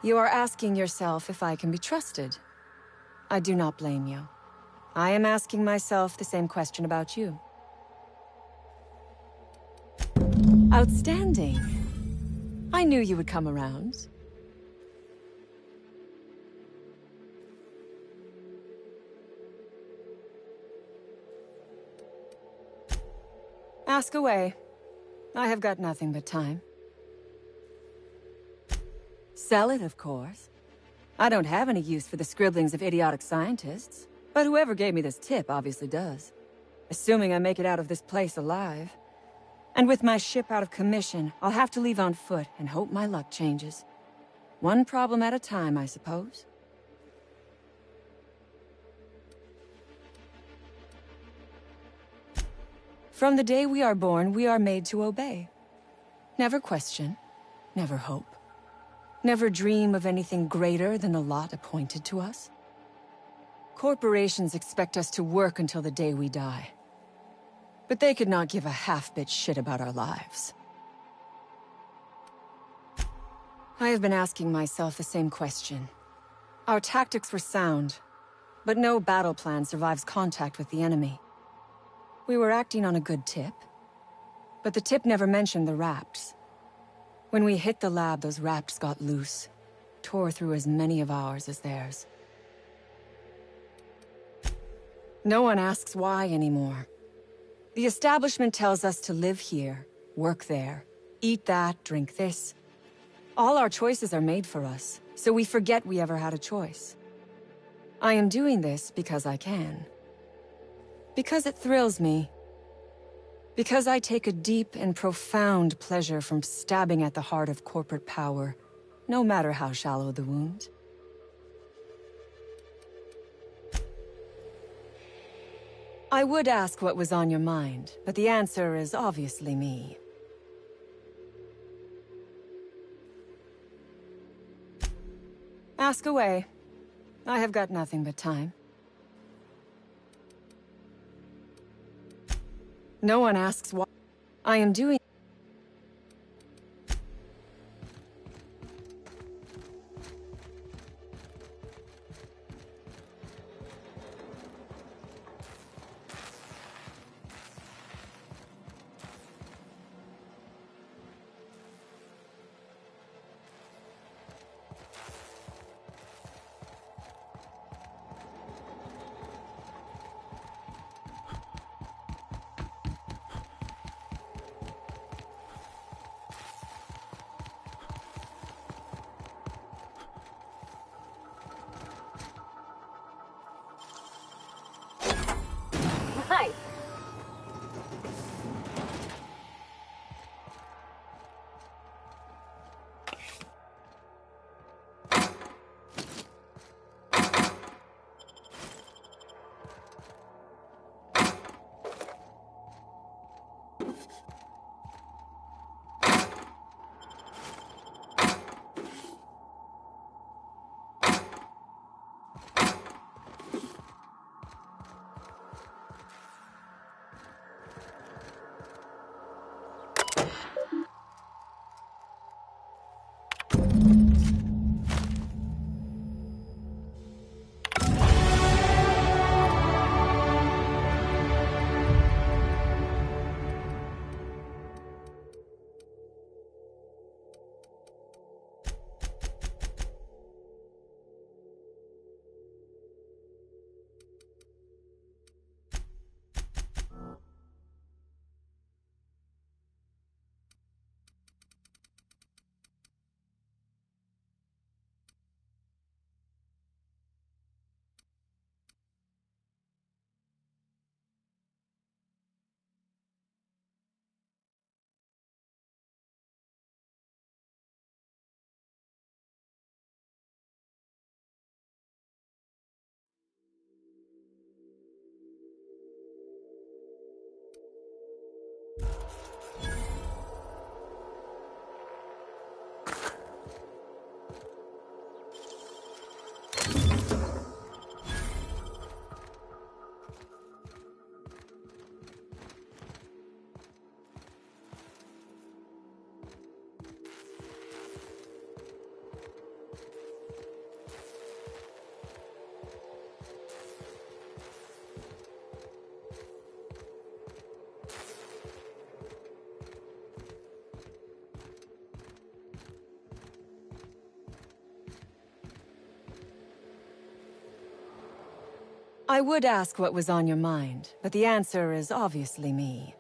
You are asking yourself if I can be trusted. I do not blame you. I am asking myself the same question about you. Outstanding. I knew you would come around. Ask away. I have got nothing but time. Sell it, of course. I don't have any use for the scribblings of idiotic scientists, but whoever gave me this tip obviously does. Assuming I make it out of this place alive. And with my ship out of commission, I'll have to leave on foot and hope my luck changes. One problem at a time, I suppose. From the day we are born, we are made to obey. Never question, never hope. Never dream of anything greater than the lot appointed to us. Corporations expect us to work until the day we die. But they could not give a half-bit shit about our lives. I have been asking myself the same question. Our tactics were sound, but no battle plan survives contact with the enemy. We were acting on a good tip, but the tip never mentioned the Rapts. When we hit the lab, those Rapts got loose, tore through as many of ours as theirs. No one asks why anymore. The establishment tells us to live here, work there, eat that, drink this. All our choices are made for us, so we forget we ever had a choice. I am doing this because I can. Because it thrills me. Because I take a deep and profound pleasure from stabbing at the heart of corporate power, no matter how shallow the wound. I would ask what was on your mind, but the answer is obviously me. Ask away. I have got nothing but time. No one asks why I am doing. I would ask what was on your mind, but the answer is obviously me.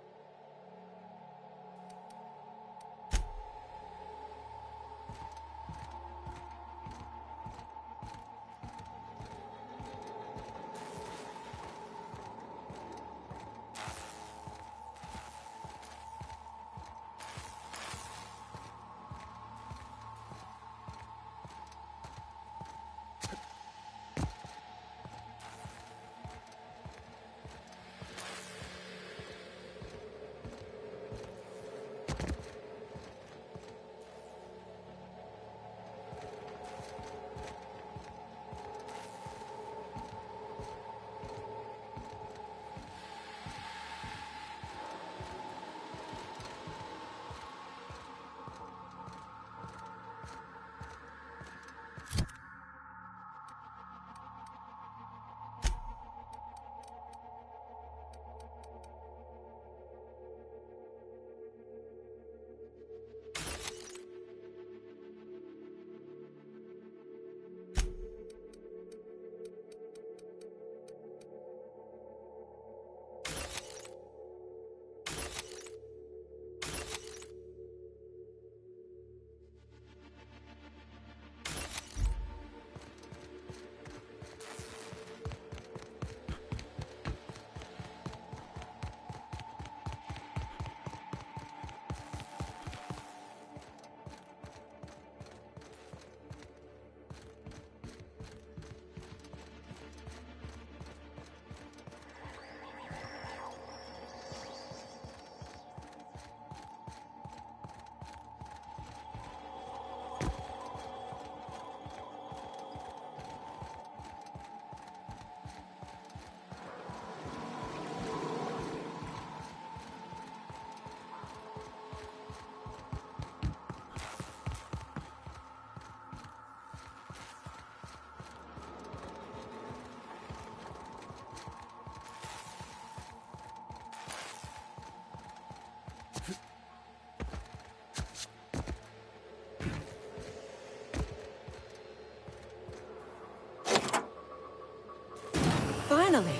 Finally!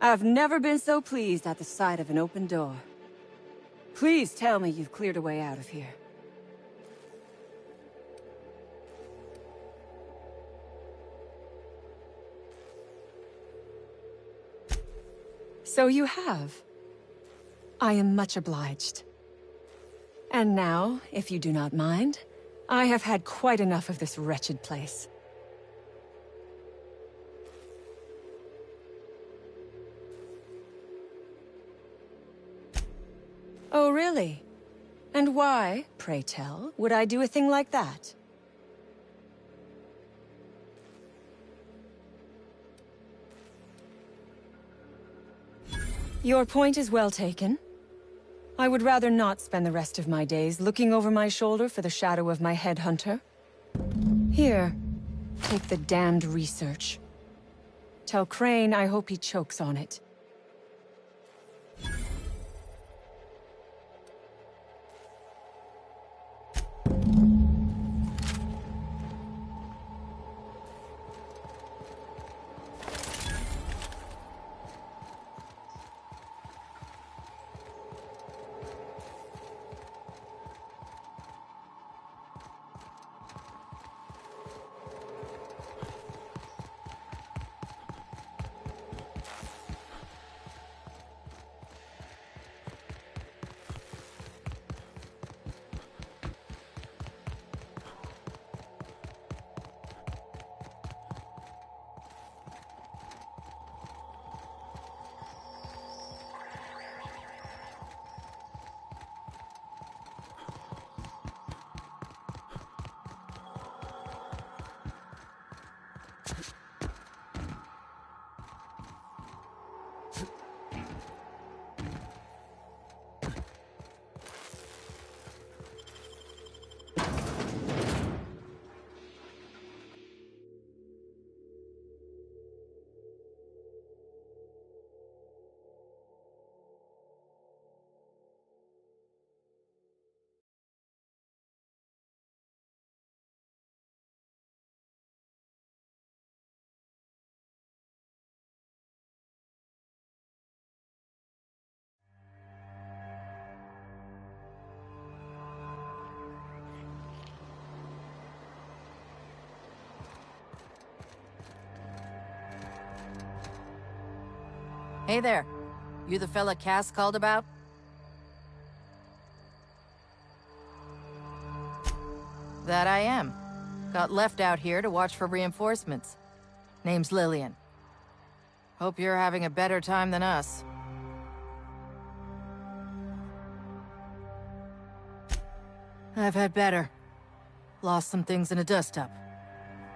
I've never been so pleased at the sight of an open door. Please tell me you've cleared a way out of here. So you have. I am much obliged. And now, if you do not mind, I have had quite enough of this wretched place. Oh, really? And why, pray tell, would I do a thing like that? Your point is well taken. I would rather not spend the rest of my days looking over my shoulder for the shadow of my headhunter. Here, take the damned research. Tell Crane I hope he chokes on it. Hey there. You the fella Cass called about? That I am. Got left out here to watch for reinforcements. Name's Lillian. Hope you're having a better time than us. I've had better. Lost some things in a dust-up.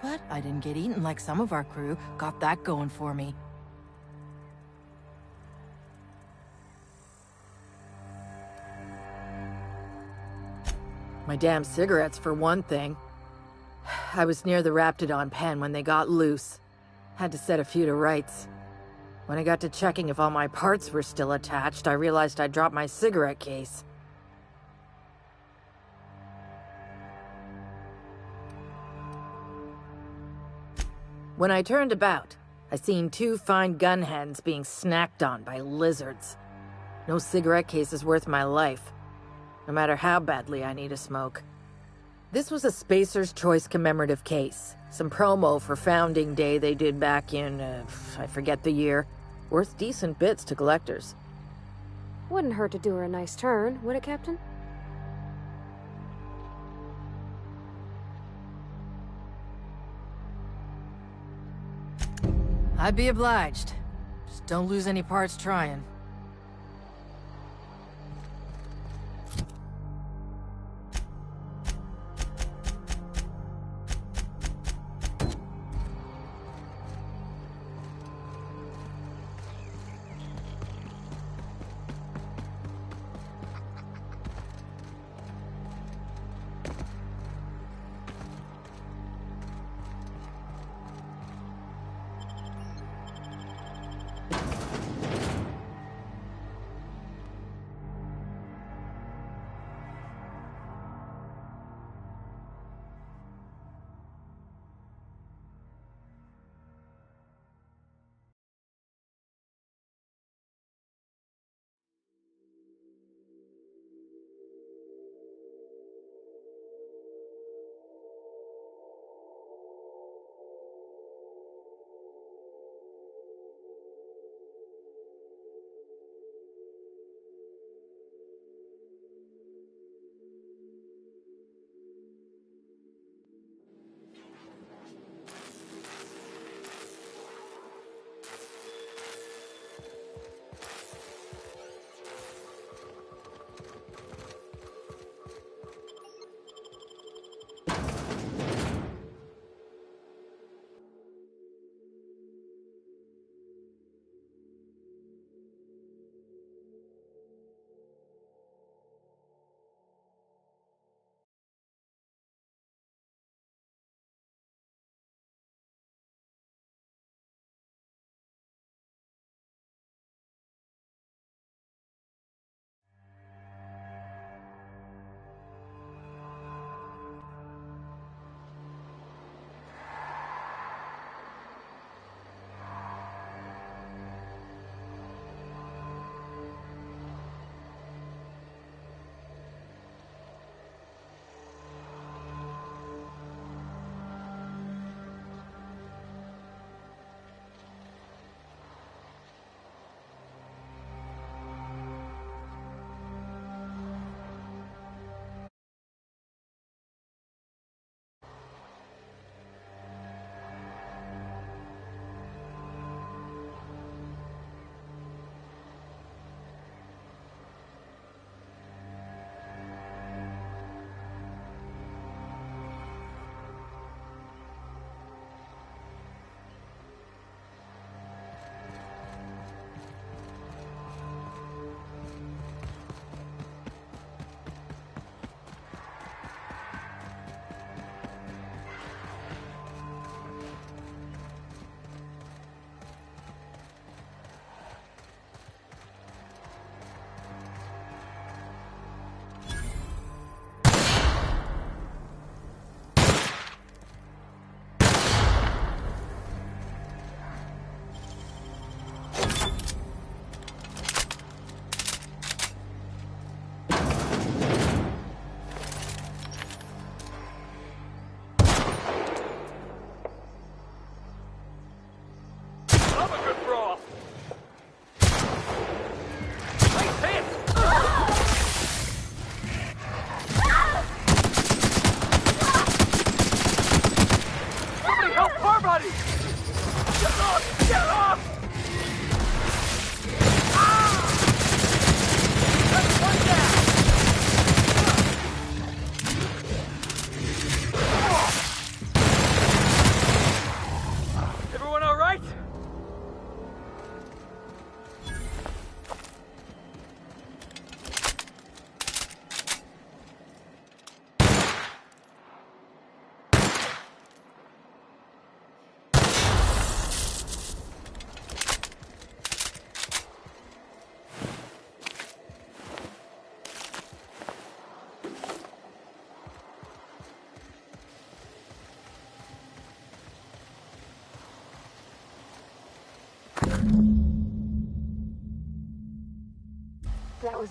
But I didn't get eaten like some of our crew. Got that going for me. My damn cigarettes, for one thing. I was near the Raptidon pen when they got loose. Had to set a few to rights. When I got to checking if all my parts were still attached, I realized I'd dropped my cigarette case. When I turned about, I seen 2 fine gun hens being snacked on by lizards. No cigarette case is worth my life, no matter how badly I need a smoke. This was a Spacer's Choice commemorative case. Some promo for Founding Day they did back in, I forget the year. Worth decent bits to collectors. Wouldn't hurt to do her a nice turn, would it, Captain? I'd be obliged. Just don't lose any parts trying.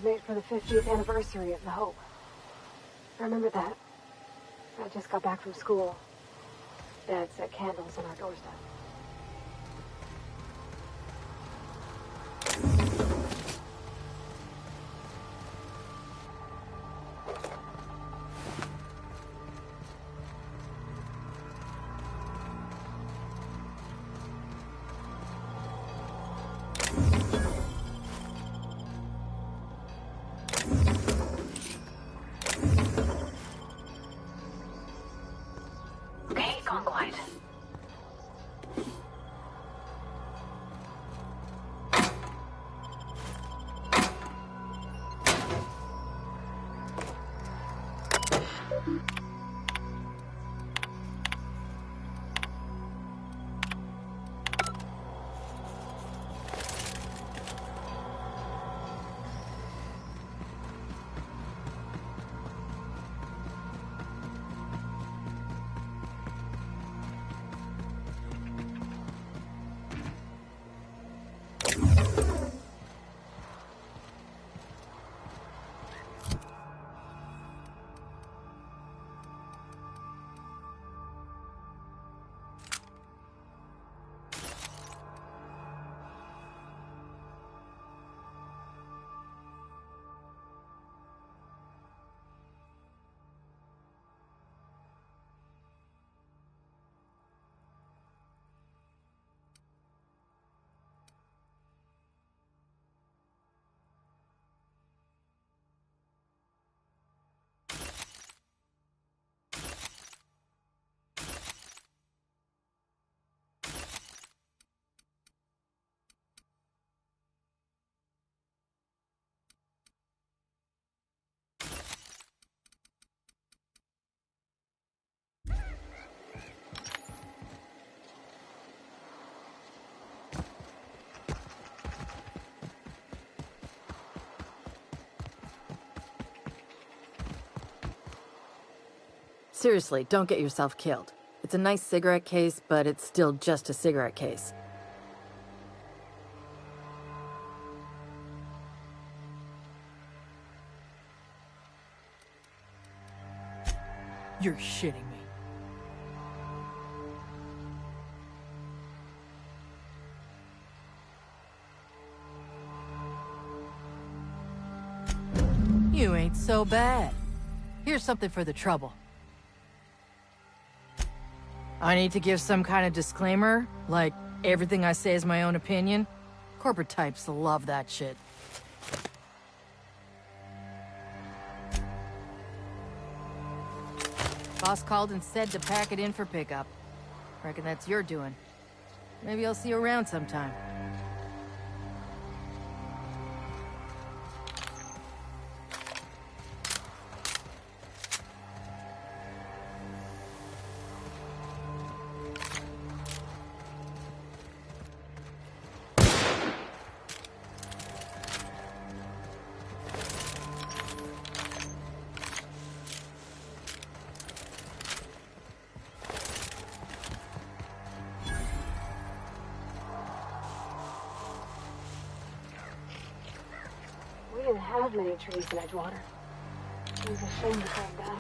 was made for the 50th anniversary of the Hope. I remember that. I just got back from school. Dad set candles on our doorstep. Seriously, don't get yourself killed. It's a nice cigarette case, but it's still just a cigarette case. You're shitting me. You ain't so bad. Here's something for the trouble. I need to give some kind of disclaimer, like everything I say is my own opinion. Corporate types love that shit. Boss called and said to pack it in for pickup. Reckon that's your doing. Maybe I'll see you around sometime. We didn't have many trees in Edgewater. It was a shame to cut them down.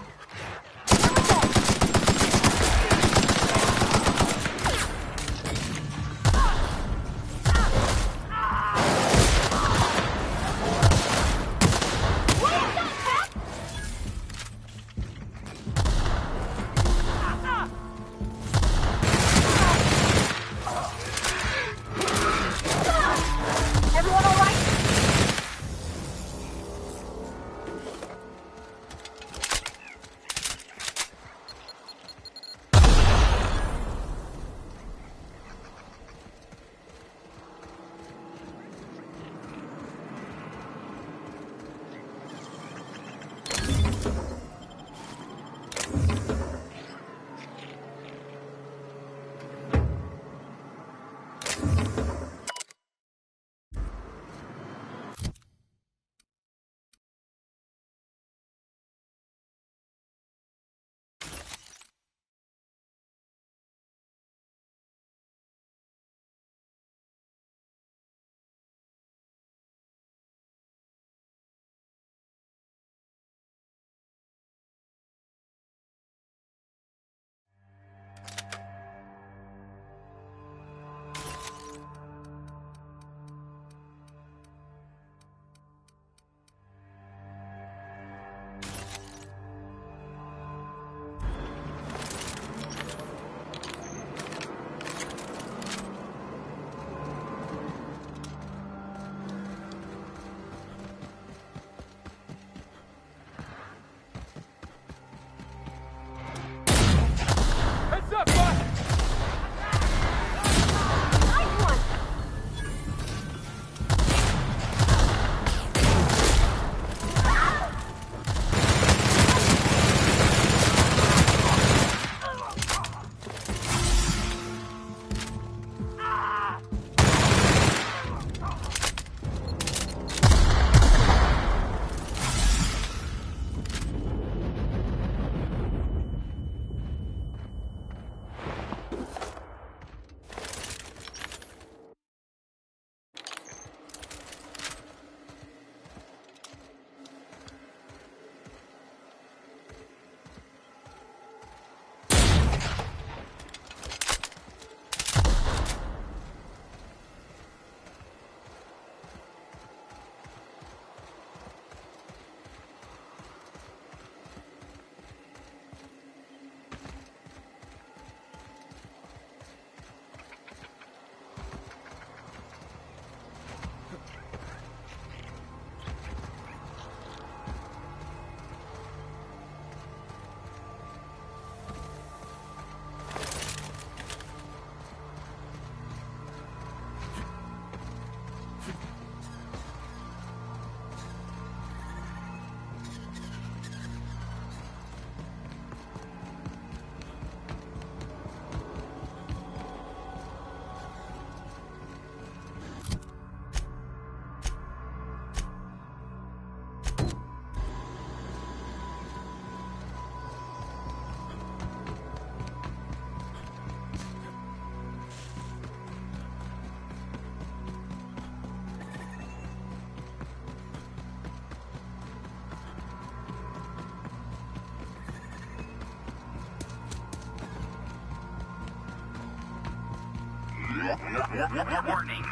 Warning.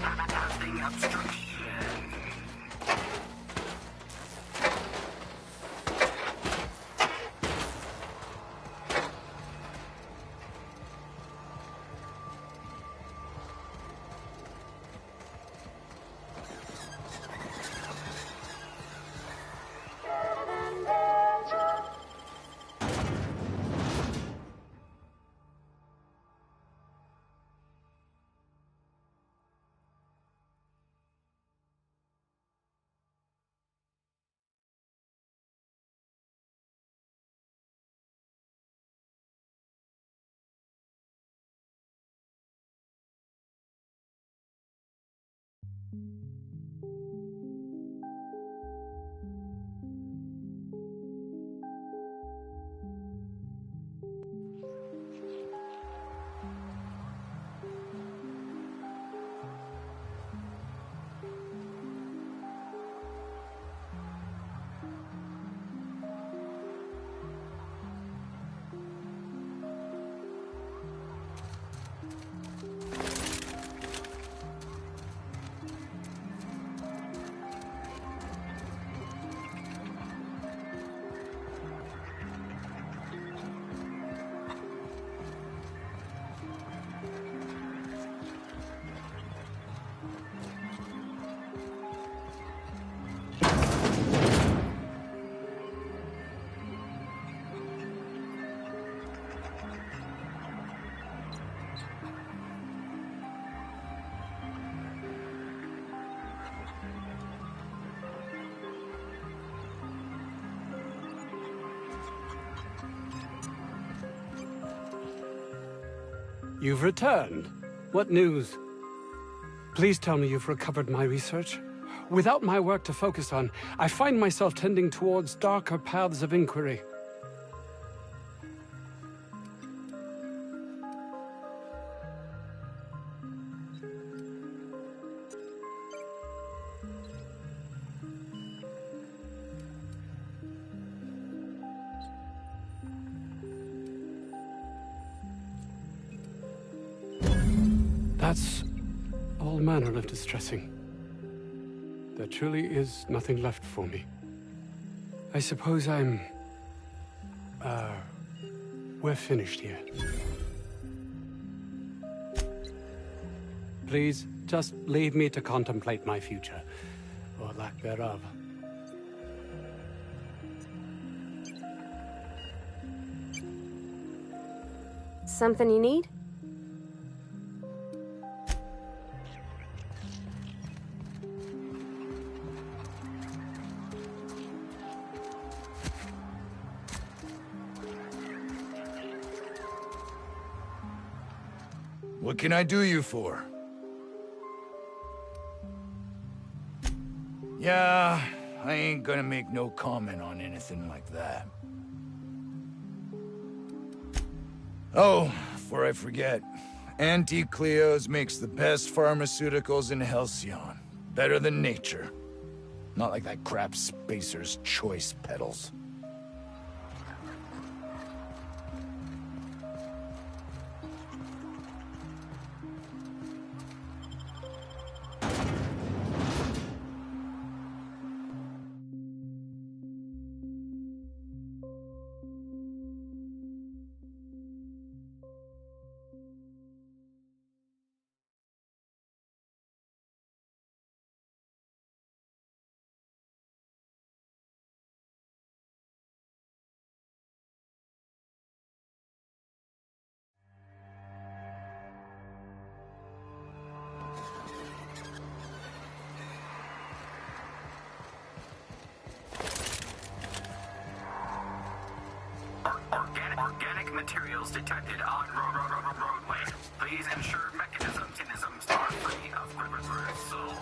Passing obstruction. You've returned. What news? Please tell me you've recovered my research. Without my work to focus on, I find myself tending towards darker paths of inquiry. That's all manner of distressing. There truly is nothing left for me. I suppose we're finished here. Please, just leave me to contemplate my future, or lack thereof. Something you need? What can I do you for? Yeah, I ain't gonna make no comment on anything like that. Oh, before I forget, Auntie Cleo's makes the best pharmaceuticals in Halcyon. Better than nature. Not like that crap Spacer's Choice peddles. Organic materials detected on roadway. Please ensure mechanisms are free of reversal.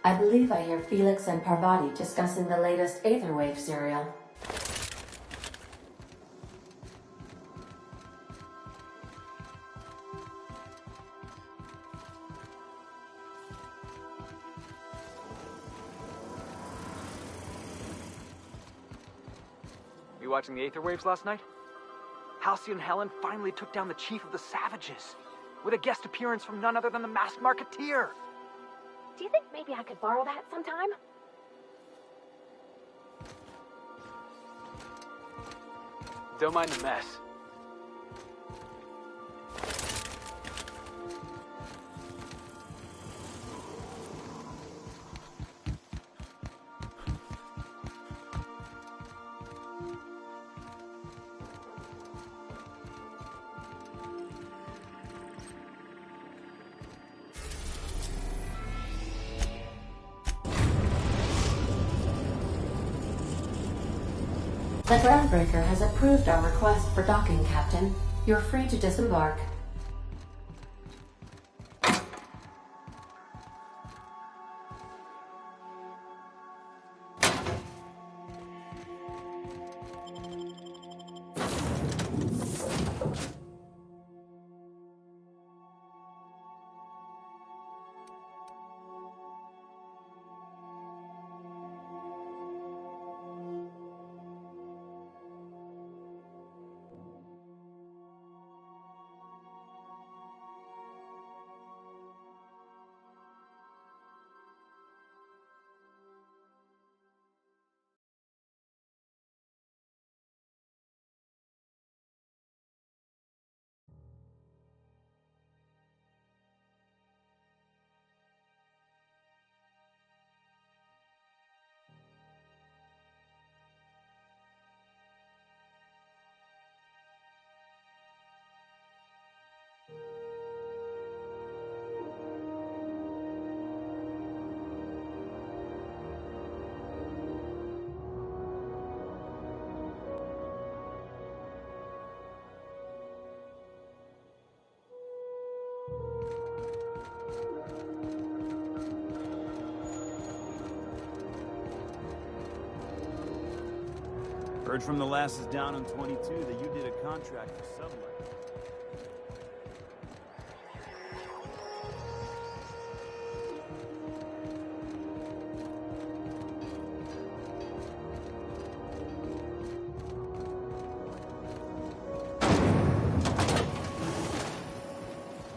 I believe I hear Felix and Parvati discussing the latest Aetherwave serial. You watching the Aetherwaves last night? Halcyon Helen finally took down the chief of the Savages, with a guest appearance from none other than the Masked Marketeer. Do you think maybe I could borrow that sometime? Don't mind the mess. The Groundbreaker has approved our request for docking, Captain. You're free to disembark. Heard from the lasses down in 22 that you did a contract for Subway.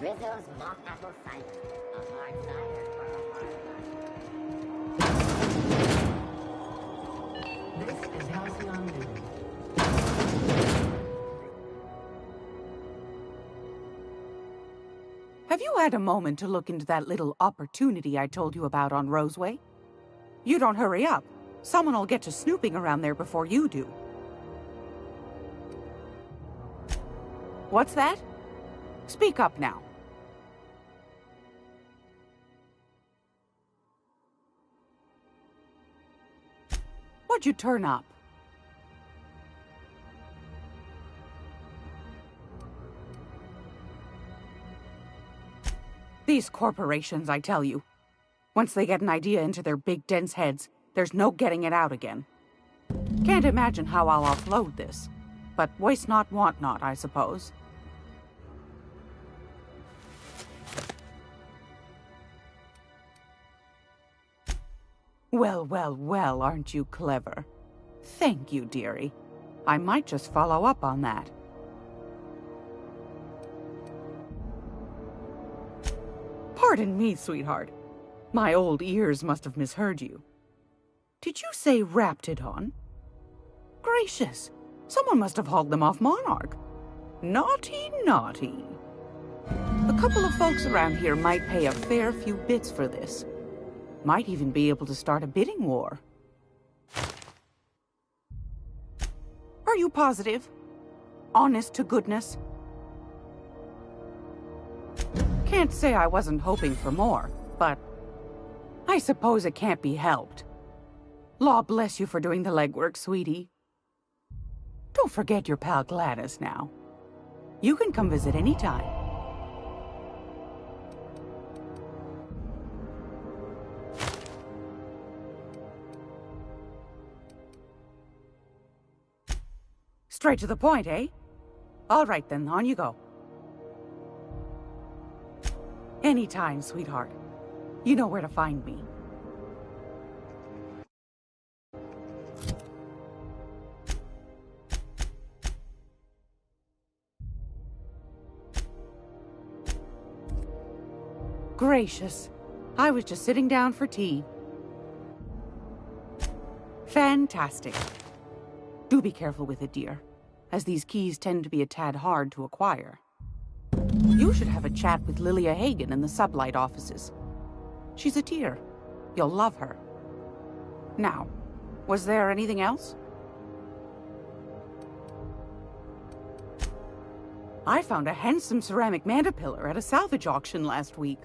Rizzo's mock apple cider. A hard cider for a hard life. This is Halcyon News. Have you had a moment to look into that little opportunity I told you about on Roseway? You don't hurry up. Someone will get to snooping around there before you do. What's that? Speak up now. What'd you turn up? These corporations, I tell you. Once they get an idea into their big, dense heads, there's no getting it out again. Can't imagine how I'll offload this. But waste not, want not, I suppose. Well, well, well, aren't you clever? Thank you, dearie. I might just follow up on that. Pardon me, sweetheart. My old ears must have misheard you. Did you say Raptidon? Gracious, someone must have hauled them off Monarch. Naughty, naughty. A couple of folks around here might pay a fair few bits for this. Might even be able to start a bidding war. Are you positive? Honest to goodness? Can't say I wasn't hoping for more, but I suppose it can't be helped. Law bless you for doing the legwork, sweetie. Don't forget your pal Gladys now. You can come visit anytime. Straight to the point, eh? All right then, on you go. Anytime, sweetheart. You know where to find me. Gracious. I was just sitting down for tea. Fantastic. Do be careful with it, dear, as these keys tend to be a tad hard to acquire. You should have a chat with Lilia Hagen in the Sublight offices. She's a dear. You'll love her. Now, was there anything else? I found a handsome ceramic mandapillar at a salvage auction last week.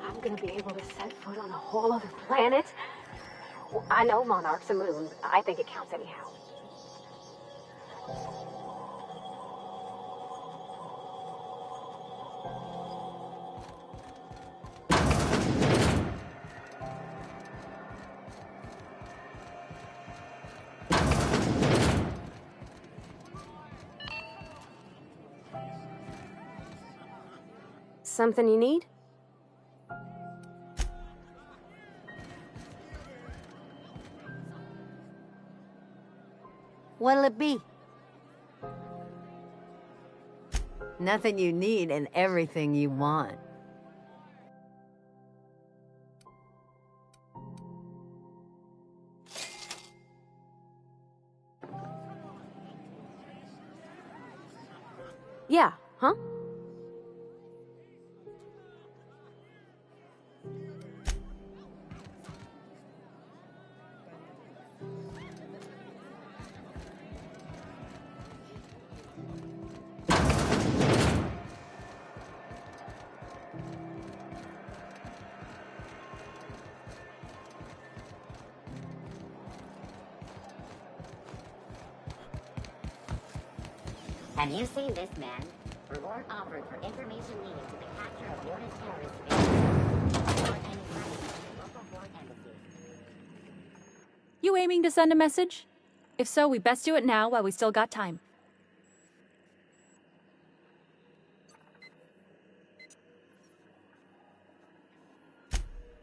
I'm gonna be able to set foot on a whole other planet? Well, I know Monarch's a moon. I think it counts anyhow. Something you need? What'll it be? Nothing you need and everything you want. Yeah, huh? Have you seen this man? Reward offered for information leading to the capture of wanted terrorists. Or any local board embassies. You aiming to send a message? If so, we best do it now while we still got time.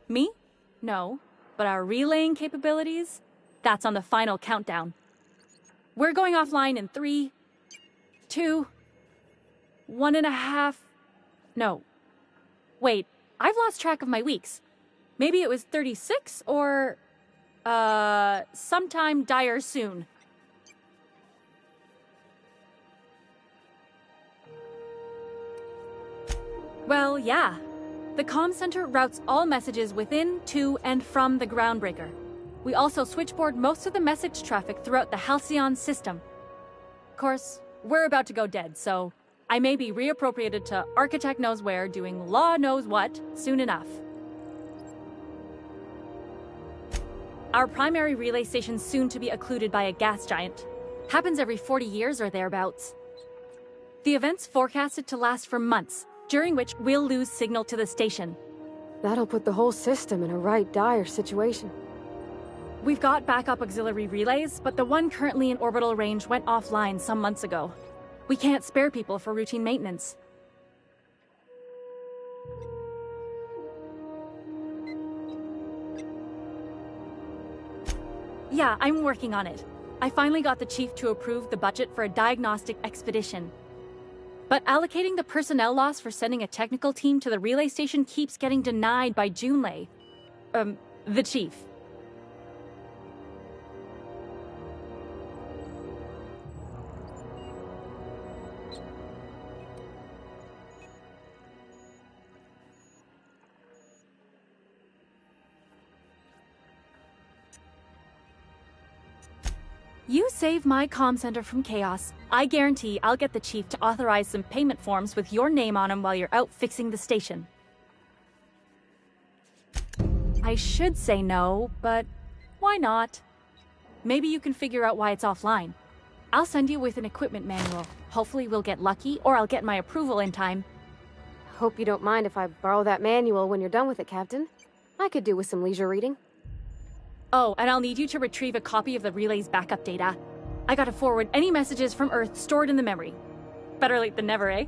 Me? No. But our relaying capabilities? That's on the final countdown. We're going offline in 3, 2, 1.5... No. Wait, I've lost track of my weeks. Maybe it was 36 or... sometime dire soon. Well, yeah. The comm center routes all messages within, to, and from the Groundbreaker. We also switchboard most of the message traffic throughout the Halcyon system. Of course, we're about to go dead, so I may be reappropriated to Architect Knows Where doing Law Knows What soon enough. Our primary relay station's soon to be occluded by a gas giant. Happens every 40 years or thereabouts. The event's forecasted to last for months, during which we'll lose signal to the station. That'll put the whole system in a right dire situation. We've got backup auxiliary relays, but the one currently in orbital range went offline some months ago. We can't spare people for routine maintenance. Yeah, I'm working on it. I finally got the chief to approve the budget for a diagnostic expedition. But allocating the personnel loss for sending a technical team to the relay station keeps getting denied by Junlei. The chief. You save my comm center from chaos. I guarantee I'll get the chief to authorize some payment forms with your name on them while you're out fixing the station. I should say no, but why not? Maybe you can figure out why it's offline. I'll send you with an equipment manual. Hopefully we'll get lucky, or I'll get my approval in time. Hope you don't mind if I borrow that manual when you're done with it, Captain. I could do with some leisure reading. Oh, and I'll need you to retrieve a copy of the relay's backup data. I gotta forward any messages from Earth stored in the memory. Better late than never, eh?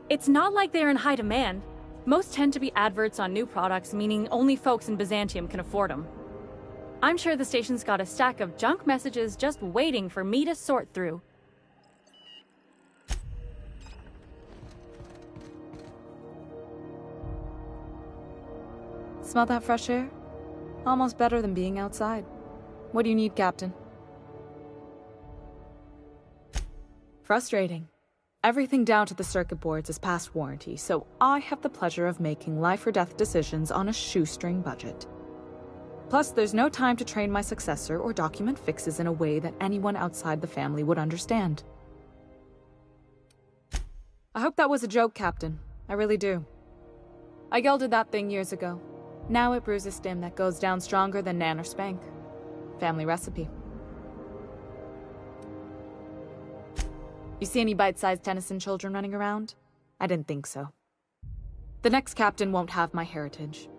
It's not like they're in high demand. Most tend to be adverts on new products, meaning only folks in Byzantium can afford them. I'm sure the station's got a stack of junk messages just waiting for me to sort through. Smell that fresh air? Almost better than being outside. What do you need, Captain? Frustrating. Everything down to the circuit boards is past warranty, so I have the pleasure of making life or death decisions on a shoestring budget. Plus, there's no time to train my successor or document fixes in a way that anyone outside the family would understand. I hope that was a joke, Captain. I really do. I gelded that thing years ago. Now it brews a stim that goes down stronger than Nan or Spank. Family recipe. You see any bite-sized Tennyson children running around? I didn't think so. The next captain won't have my heritage.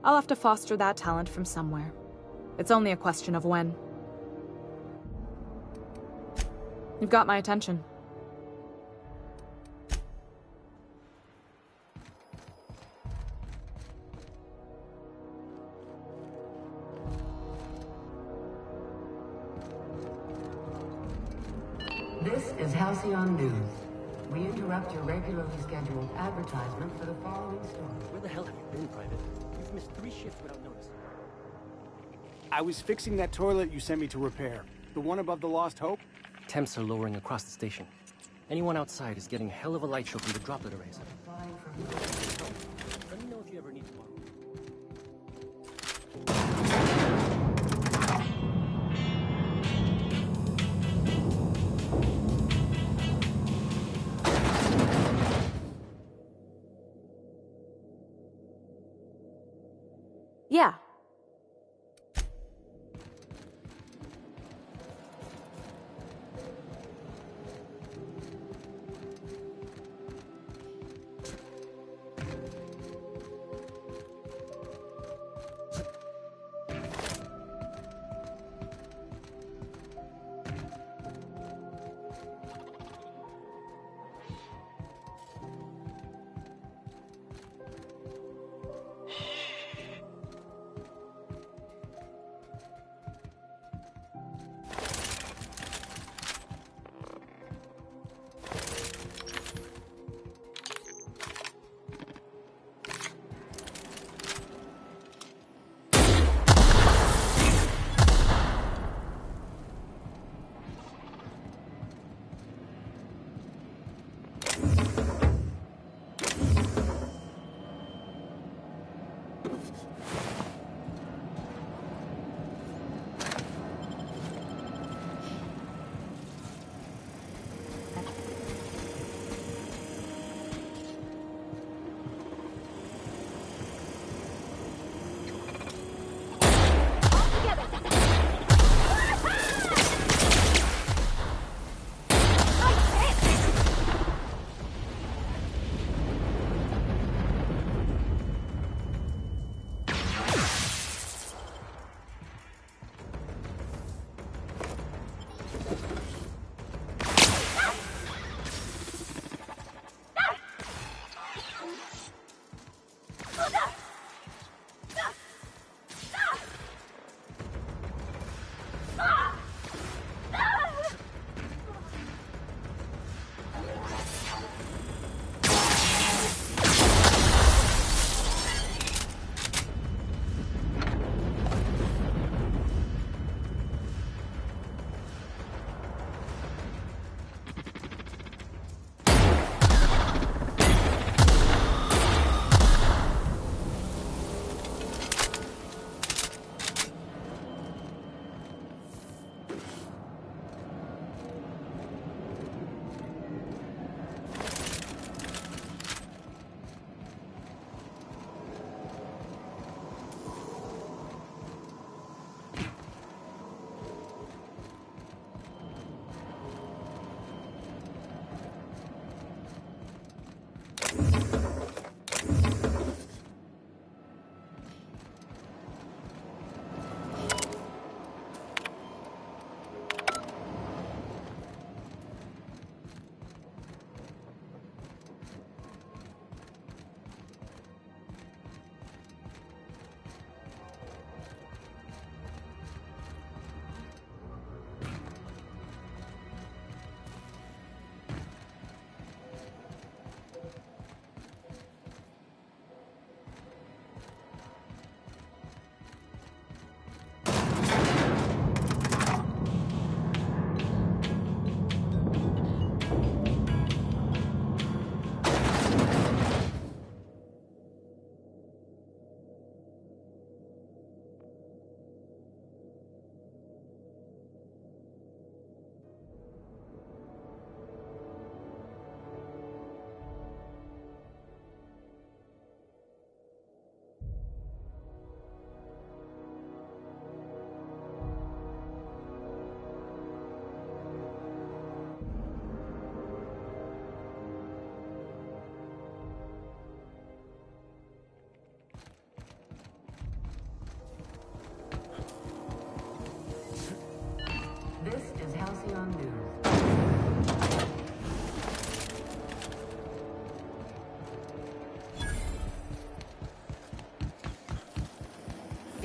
I'll have to foster that talent from somewhere. It's only a question of when. You've got my attention. This is Halcyon News. We interrupt your regularly scheduled advertisement for the following story. Where the hell have you been, Private? You've missed 3 shifts without notice. I was fixing that toilet you sent me to repair. The one above the Lost Hope? Temps are lowering across the station. Anyone outside is getting a hell of a light show from the droplet arrays. Let me know if you ever need tomorrow. Yeah.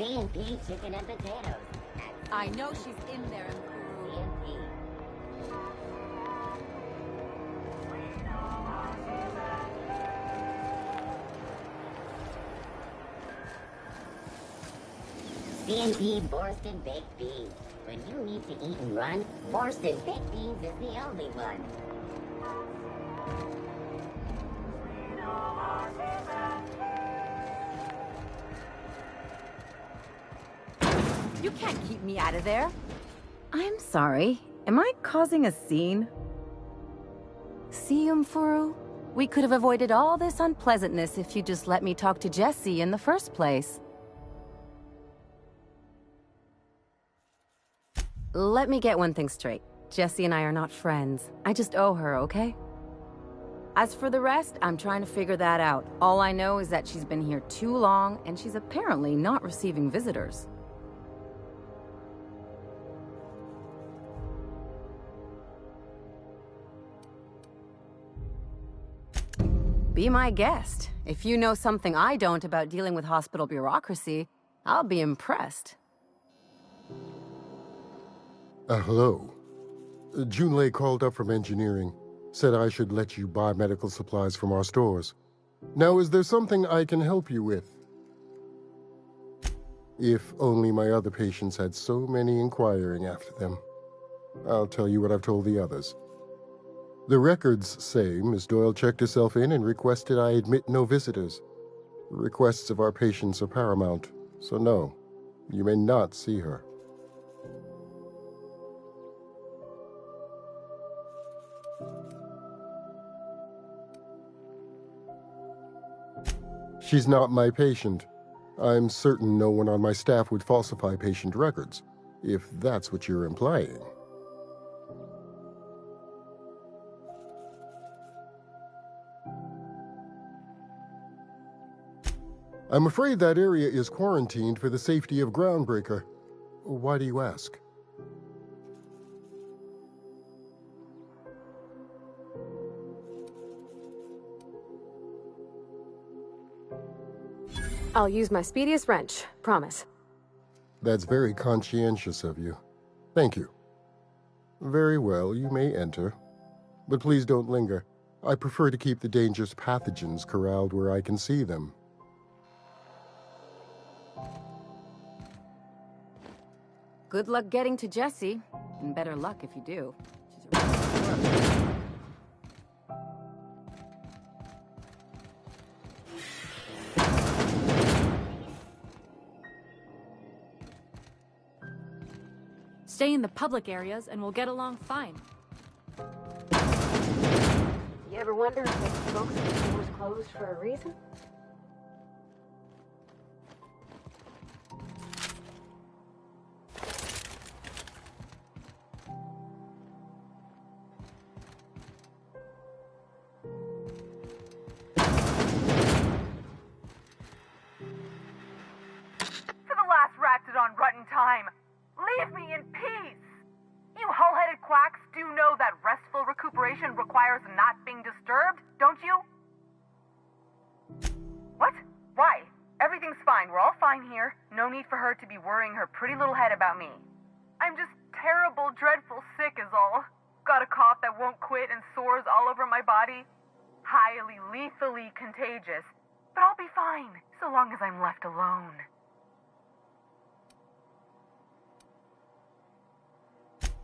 C&P chicken and potatoes. I know she's in there, C&P. C&P Borston Baked Beans. When you need to eat and run, Borston Baked Beans is the only one. You can't keep me out of there. I'm sorry. Am I causing a scene? See, Umfuru? We could have avoided all this unpleasantness if you just let me talk to Jessie in the first place. Let me get one thing straight. Jessie and I are not friends. I just owe her, okay? As for the rest, I'm trying to figure that out. All I know is that she's been here too long, and she's apparently not receiving visitors. Be my guest. If you know something I don't about dealing with hospital bureaucracy, I'll be impressed. Hello. Junlei called up from engineering. Said I should let you buy medical supplies from our stores. Now, is there something I can help you with? If only my other patients had so many inquiring after them. I'll tell you what I've told the others. The records say Miss Doyle checked herself in and requested I admit no visitors. The requests of our patients are paramount, so no, you may not see her. She's not my patient. I'm certain no one on my staff would falsify patient records, if that's what you're implying. I'm afraid that area is quarantined for the safety of Groundbreaker. Why do you ask? I'll use my speediest wrench, promise. That's very conscientious of you. Thank you. Very well, you may enter. But please don't linger. I prefer to keep the dangerous pathogens corralled where I can see them. Good luck getting to Jessie, and better luck if you do. She's a real Stay in the public areas and we'll get along fine. You ever wonder if the folks at the stores closed for a reason? For the last Ratchet-on Rutton time, leave me in peace! You hull-headed quacks do know that restful recuperation requires not being disturbed, don't you? What? Why? Everything's fine. We're all fine here. No need for her to be worrying her pretty little head about me. I'm just terrible, dreadful sick is all. Got a cough that won't quit and sores all over my body. Highly, lethally contagious. But I'll be fine, so long as I'm left alone.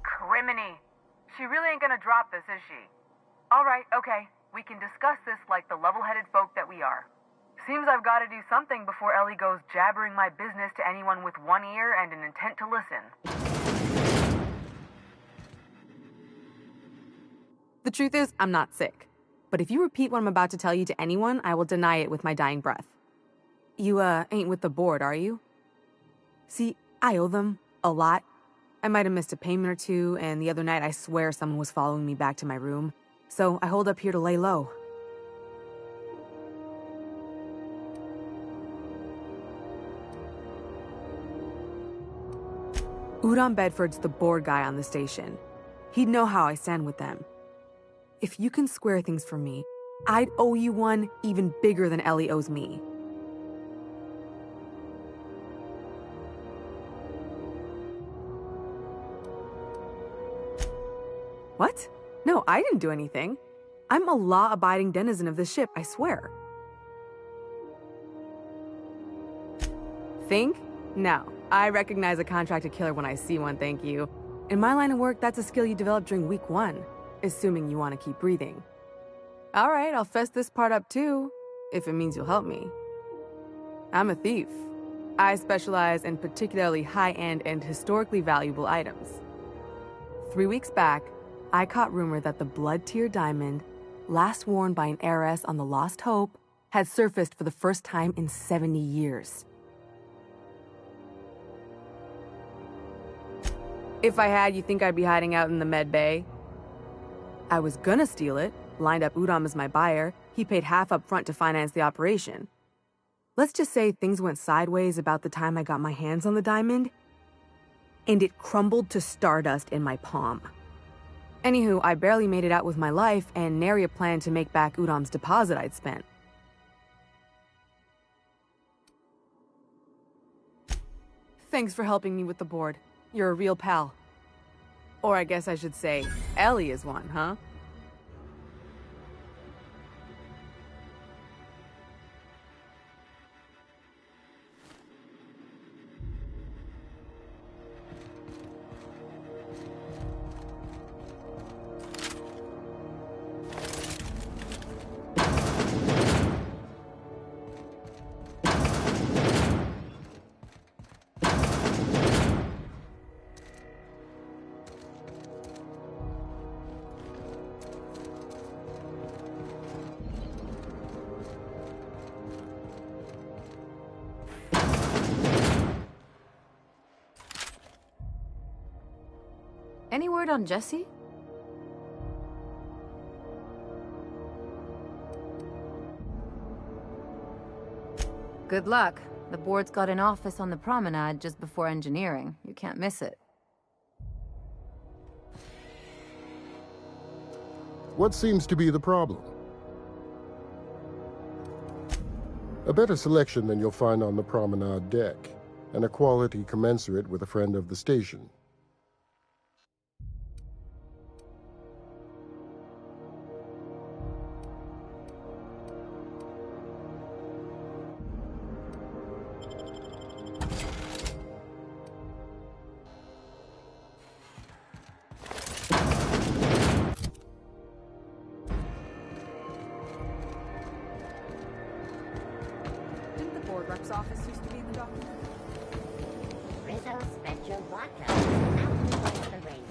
Criminy. She really ain't gonna drop this, is she? Alright, okay. We can discuss this like the level-headed folk that we are. Seems I've got to do something before Ellie goes jabbering my business to anyone with one ear and an intent to listen. The truth is, I'm not sick. But if you repeat what I'm about to tell you to anyone, I will deny it with my dying breath. You, ain't with the board, are you? See, I owe them a lot. I might have missed a payment or two, and the other night I swear someone was following me back to my room. So I hold up here to lay low. Udon Bedford's the board guy on the station. He'd know how I stand with them. If you can square things for me, I'd owe you one even bigger than Ellie owes me. What? No, I didn't do anything. I'm a law-abiding denizen of this ship, I swear. Think? No. I recognize a contracted killer when I see one, thank you. In my line of work, that's a skill you develop during week 1, assuming you want to keep breathing. All right, I'll fess this part up too, if it means you'll help me. I'm a thief. I specialize in particularly high-end and historically valuable items. 3 weeks back, I caught rumor that the Blood Tier diamond, last worn by an heiress on the Lost Hope, had surfaced for the first time in 70 years. If I had, you think I'd be hiding out in the med bay? I was gonna steal it, lined up Udom as my buyer. He paid half up front to finance the operation. Let's just say things went sideways about the time I got my hands on the diamond, and it crumbled to stardust in my palm. Anywho, I barely made it out with my life, and nary a plan to make back Udom's deposit I'd spent. Thanks for helping me with the board. You're a real pal. Or I guess I should say, Ellie is one, huh? Any word on Jesse? Good luck. The board's got an office on the promenade just before engineering. You can't miss it. What seems to be the problem? A better selection than you'll find on the promenade deck, and a quality commensurate with a friend of the station. Office used to be in the document. Rizzo Spectrum Vodka. Out of the ranger.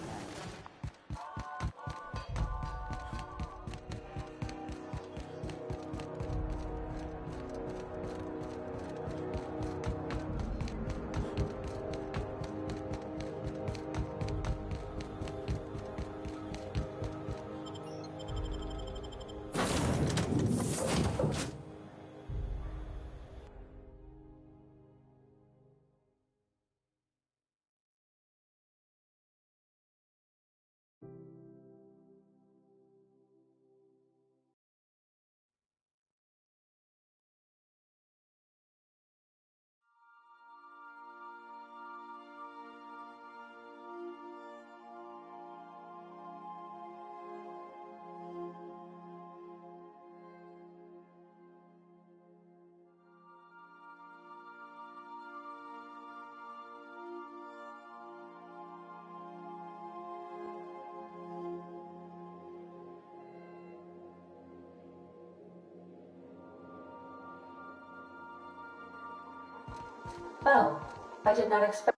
Well, I did not expect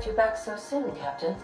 you back so soon, Captain.